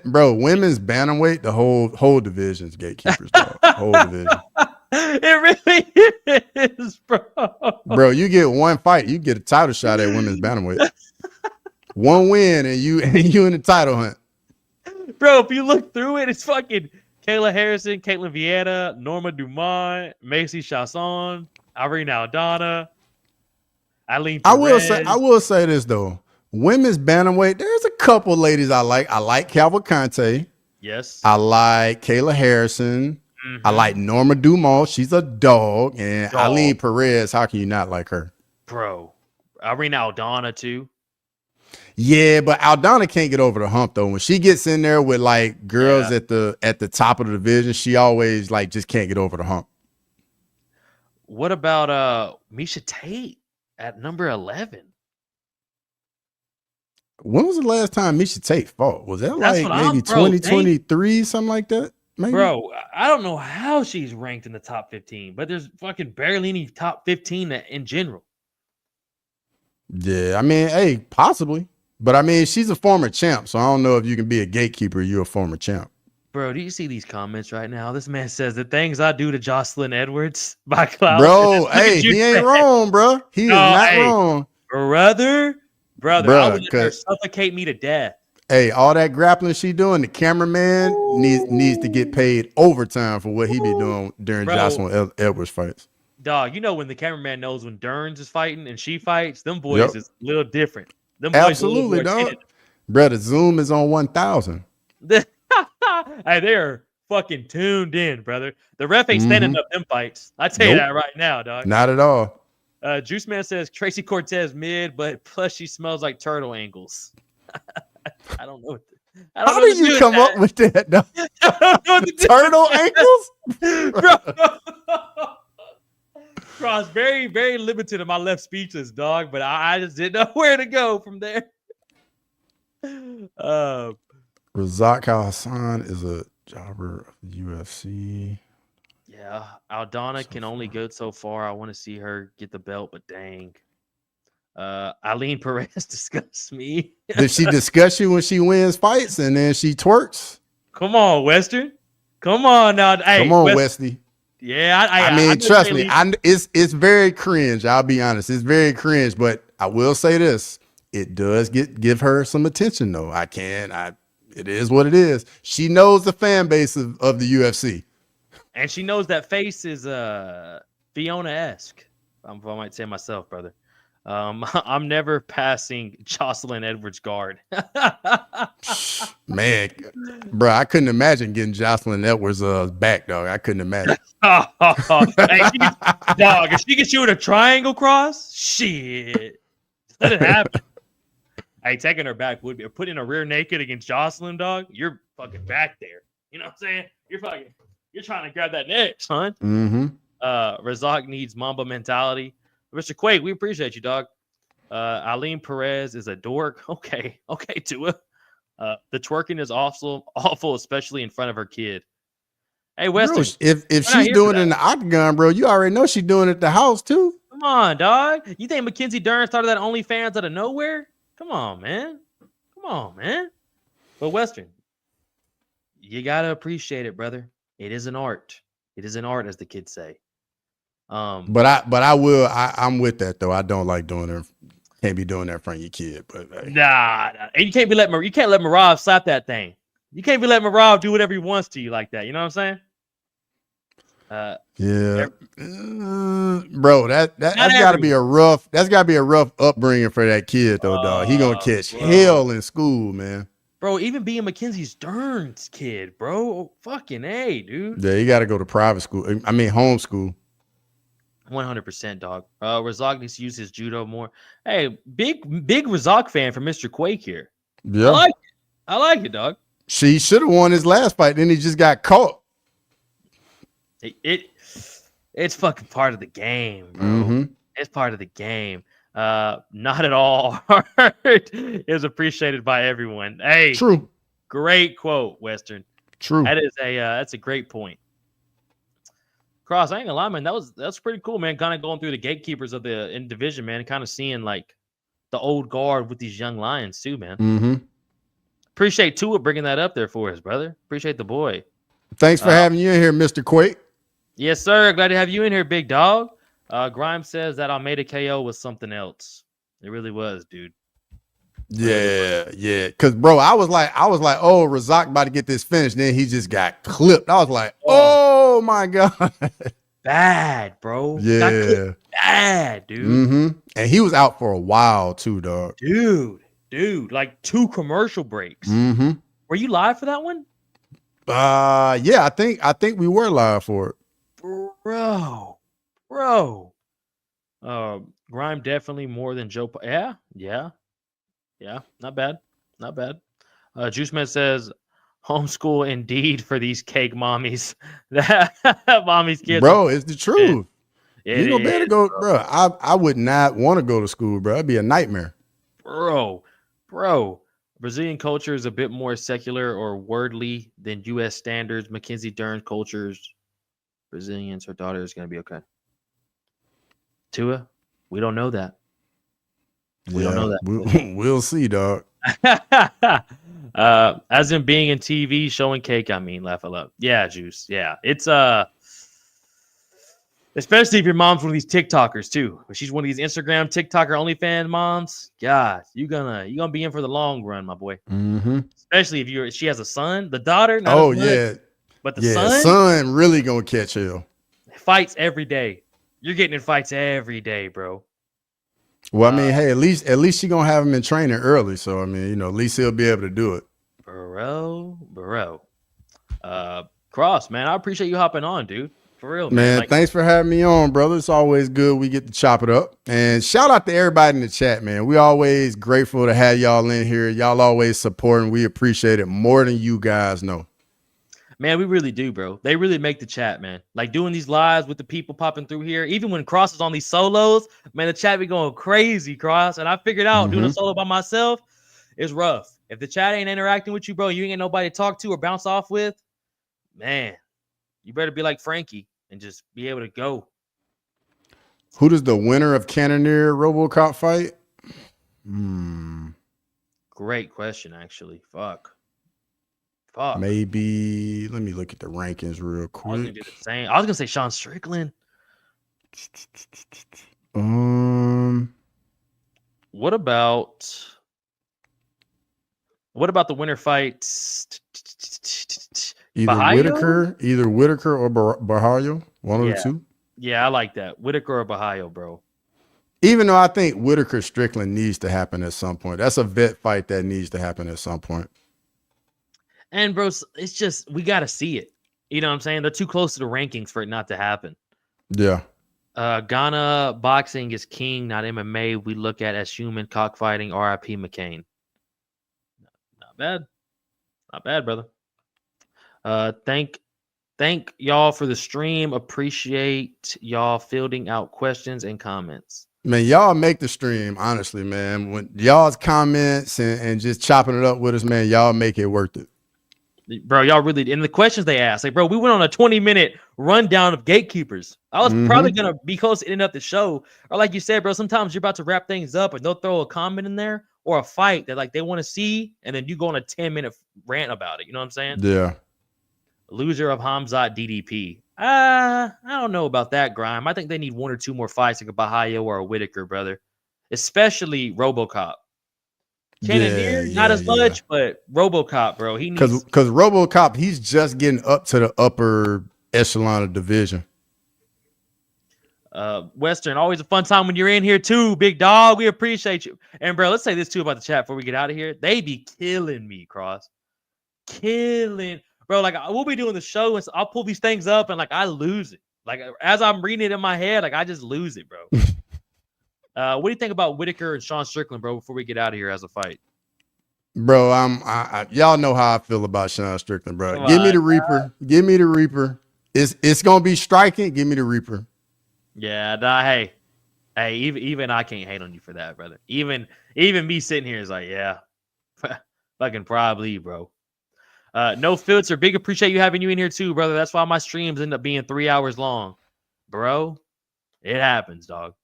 bantamweight, the whole division's gatekeepers, dog. Whole division. It really is, bro. Bro, you get one fight, you get a title shot at women's bantamweight. One win, and you in the title hunt. Bro, if you look through it, it's fucking Kayla Harrison, Caitlin Vieira, Norma Dumont, Macy Chasson, Irene Aldana, Eileen Perez. I will say this though. Women's bantamweight, there's a couple ladies I like. I like Cavalcante. Yes. I like Kayla Harrison. I like Norma Dumont. She's a dog. And Eileen Perez, how can you not like her? Bro. Irene Aldana too. Yeah, but Aldana can't get over the hump though. When she gets in there with like girls at the top of the division, she always like just can't get over the hump. What about Miesha Tate at number 11? When was the last time Miesha Tate fought? Was that like maybe 2023, something like that? Maybe? Bro, I don't know how she's ranked in the top 15, but there's fucking barely any top 15 in general. Yeah, I mean, hey, possibly. But I mean, she's a former champ, so I don't know if you can be a gatekeeper. You're a former champ. Bro, do you see these comments right now? This man says the things I do to Jocelyn Edwards by Klaus. Bro, hey, he ain't wrong, bro. He is not wrong. Brother, I would let her suffocate me to death. Hey, all that grappling she doing, the cameraman needs to get paid overtime for what he be doing during Jocelyn Edwards fights. Dog, you know when the cameraman knows when Derns is fighting and she fights, them boys is a little different. Them boys absolutely, dog. Bro, the Zoom is on 1,000. Hey, they're fucking tuned in, brother. The ref ain't standing up them fights. I tell you that right now, dog. Not at all. Juice Man says Tracy Cortez mid, but plus she smells like turtle angles. I don't know. How do you come up with that? No. Turtle ankles, bro. Cross very, very limited in my left speeches, dog. But I just didn't know where to go from there. Razak Hassan is a jobber of the UFC. Yeah, Aldana can only go so far. I want to see her get the belt, but dang. Eileen Perez disgusts me. Did she disgust you when she wins fights and then she twerks? Come on, Western. Come on now. Hey, come on, Westy. Yeah, I mean, trust me. It's very cringe. I'll be honest. It's very cringe, but I will say this: it does give her some attention, though. It is what it is. She knows the fan base of the UFC, and she knows that face is Fiona-esque. If I might say myself, brother. I'm never passing Jocelyn Edwards' guard. Man, bro, I couldn't imagine getting Jocelyn Edwards' back, dog. I couldn't imagine. Dog, if she gets you in a triangle cross, shit. Let it happen. Hey, taking her back would be putting her rear naked against Jocelyn, dog. You're fucking back there. You know what I'm saying? You're trying to grab that neck, son. Mm-hmm. Razak needs Mamba mentality. Mr. Quake, we appreciate you, dog. Eileen Perez is a dork. Okay, Tua. The twerking is awful, especially in front of her kid. Hey, Weston. Bro, if she's doing it in the octagon, bro, you already know she's doing it at the house too. Come on, dog. You think Mackenzie Dern started that OnlyFans out of nowhere? Come on, man. Come on, man. But Western, you gotta appreciate it, brother. It is an art. It is an art, as the kids say. But I'm with that though. I don't like doing it. Can't be doing that in front of your kid. But hey. Nah. And you can't let Marab slap that thing. You can't be letting Marab do whatever he wants to you like that. You know what I'm saying? Yeah, bro. That's gotta be a rough. That's gotta be a rough upbringing for that kid though, dog. He gonna catch hell in school, man. Bro, even being Mackenzie Dern's kid, bro. Fucking A, dude. Yeah, you got to go to private school. I mean, homeschool. 100%, dog. Razak needs to use his judo more. Hey, big Razak fan from Mr. Quake here. Yeah, I like it, dog. She should have won his last fight. Then he just got caught. It's fucking part of the game, bro. Mm-hmm. It's part of the game. Not at all hard. It was appreciated by everyone. Hey, true. Great quote, Western. True. That's a great point. Cross, I ain't gonna lie, man. That's pretty cool, man. Kind of going through the gatekeepers of the in division, man, and kind of seeing like the old guard with these young lions too, man. Mm-hmm. Appreciate Tua bringing that up there for us, brother. Appreciate the boy. Thanks for having you in here, Mr. Quake. Yes, sir. Glad to have you in here, big dog. Grimes says that Almeida KO was something else. It really was, dude. Yeah. Cause bro, I was like, oh, Razak about to get this finished. Then he just got clipped. I was like, oh my God. Bad, bro. Yeah. Bad, dude. Mm-hmm. And he was out for a while too, dog. Dude, like 2 commercial breaks. Mm-hmm. Were you live for that one? Yeah, I think we were live for it. Bro. Grime definitely more than Joe. Yeah. Not bad. Juice Man says, homeschool indeed for these cake mommies. That mommy's kids. Bro, it's the truth. You know better go, bro. I would not want to go to school, bro. It'd be a nightmare. Bro. Brazilian culture is a bit more secular or worldly than U.S. standards. Mackenzie Dern cultures, Brazilians, her daughter is going to be okay. Tua, we don't know that. We don't know that. We'll see, dog. As in being in TV showing cake, I mean, laugh a lot. Yeah, Juice. Yeah, it's especially if your mom's one of these TikTokers too. If she's one of these Instagram TikToker OnlyFans moms, God, you're gonna be in for the long run, my boy. Mm-hmm. Especially if she has a son, the daughter. But the son really gonna catch hell. Fights every day. You're getting in fights every day, bro. Well, I mean, hey, at least she gonna have him in training early, so I mean, at least he'll be able to do it. Bro. Cross, man, I appreciate you hopping on, dude. For real, man. Thanks for having me on, brother. It's always good. We get to chop it up. And shout out to everybody in the chat, man. We always grateful to have y'all in here. Y'all always supporting. We appreciate it more than you guys know. Man, we really do, bro. They really make the chat, man. Like doing these lives with the people popping through here. Even when Cross is on these solos, man, the chat be going crazy, Cross. And I figured out doing a solo by myself is rough. If the chat ain't interacting with you, bro, you ain't nobody to talk to or bounce off with, man, you better be like Frankie and just be able to go. Who does the winner of Cannonier Robocop fight? Great question, actually. Fuck. Maybe let me look at the rankings real quick. I was gonna do the same. I was gonna say Sean Strickland. What about the winner fights? Either Whitaker or Bahayo. One of the two. Yeah, I like that. Whitaker or Bahayo, bro. Even though I think Whitaker Strickland needs to happen at some point. That's a vet fight that needs to happen at some point. And bro, it's just we gotta see it. You know what I'm saying? They're too close to the rankings for it not to happen. Yeah. Ghana boxing is king, not MMA. We look at as human cockfighting. R.I.P. McCain. Not bad, brother. Thank y'all for the stream. Appreciate y'all fielding out questions and comments. Man, y'all make the stream, honestly, man. When y'all's comments and just chopping it up with us, man, y'all make it worth it. Bro, y'all really, and the questions they asked, like, bro, we went on a 20-minute rundown of gatekeepers. I was probably gonna be close to ending up the show, or like you said, bro, sometimes you're about to wrap things up, and they'll throw a comment in there or a fight that like they want to see, and then you go on a 10-minute rant about it. You know what I'm saying? Yeah. Loser of Hamzat DDP. I don't know about that, Grime. I think they need 1 or 2 more fights like a Bahia or a Whitaker, brother. Especially Robocop. Cannonier, not as much, but Robocop, bro. He needs because Robocop, he's just getting up to the upper echelon of division. Western, always a fun time when you're in here too, big dog. We appreciate you. And bro, let's say this too about the chat before we get out of here. They be killing me, Cross. Killing, bro. Like we'll be doing the show and so I'll pull these things up and like I lose it. Like as I'm reading it in my head, like I just lose it, bro. What do you think about Whitaker and Sean Strickland, bro, before we get out of here as a fight? Bro, y'all know how I feel about Sean Strickland, bro. Give me the Reaper. Give me the Reaper. It's gonna be striking. Give me the Reaper. Yeah, nah, hey, even I can't hate on you for that, brother. Even me sitting here is like, yeah, fucking probably, bro. No filter. Big appreciate you having you in here too, brother. That's why my streams end up being 3 hours long, bro. It happens, dog.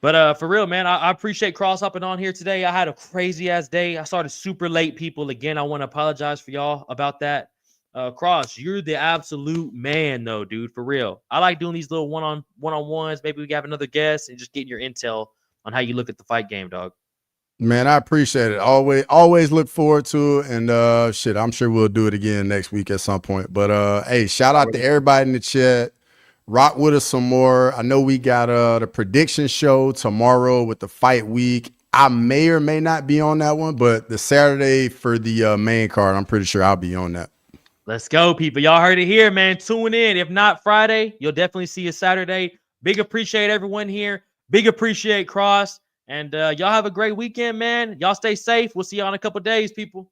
But for real, man, I appreciate Cross hopping on here today. I had a crazy ass day. I started super late, people. Again, I want to apologize for y'all about that. Cross, you're the absolute man, though, dude. For real. I like doing these little one-on-ones. Maybe we can have another guest and just getting your intel on how you look at the fight game, dog. Man, I appreciate it. Always look forward to it. And shit, I'm sure we'll do it again next week at some point. But hey, shout out to everybody in the chat. Rock with us some more. I know we got the prediction show tomorrow with the fight week. I may or may not be on that one, but the Saturday for the main card, I'm pretty sure I'll be on that. Let's go, people. Y'all heard it here, man. Tune in. If not Friday, you'll definitely see us Saturday. Big appreciate everyone here. Big appreciate Cross. And y'all have a great weekend, man. Y'all stay safe. We'll see y'all in a couple days, people.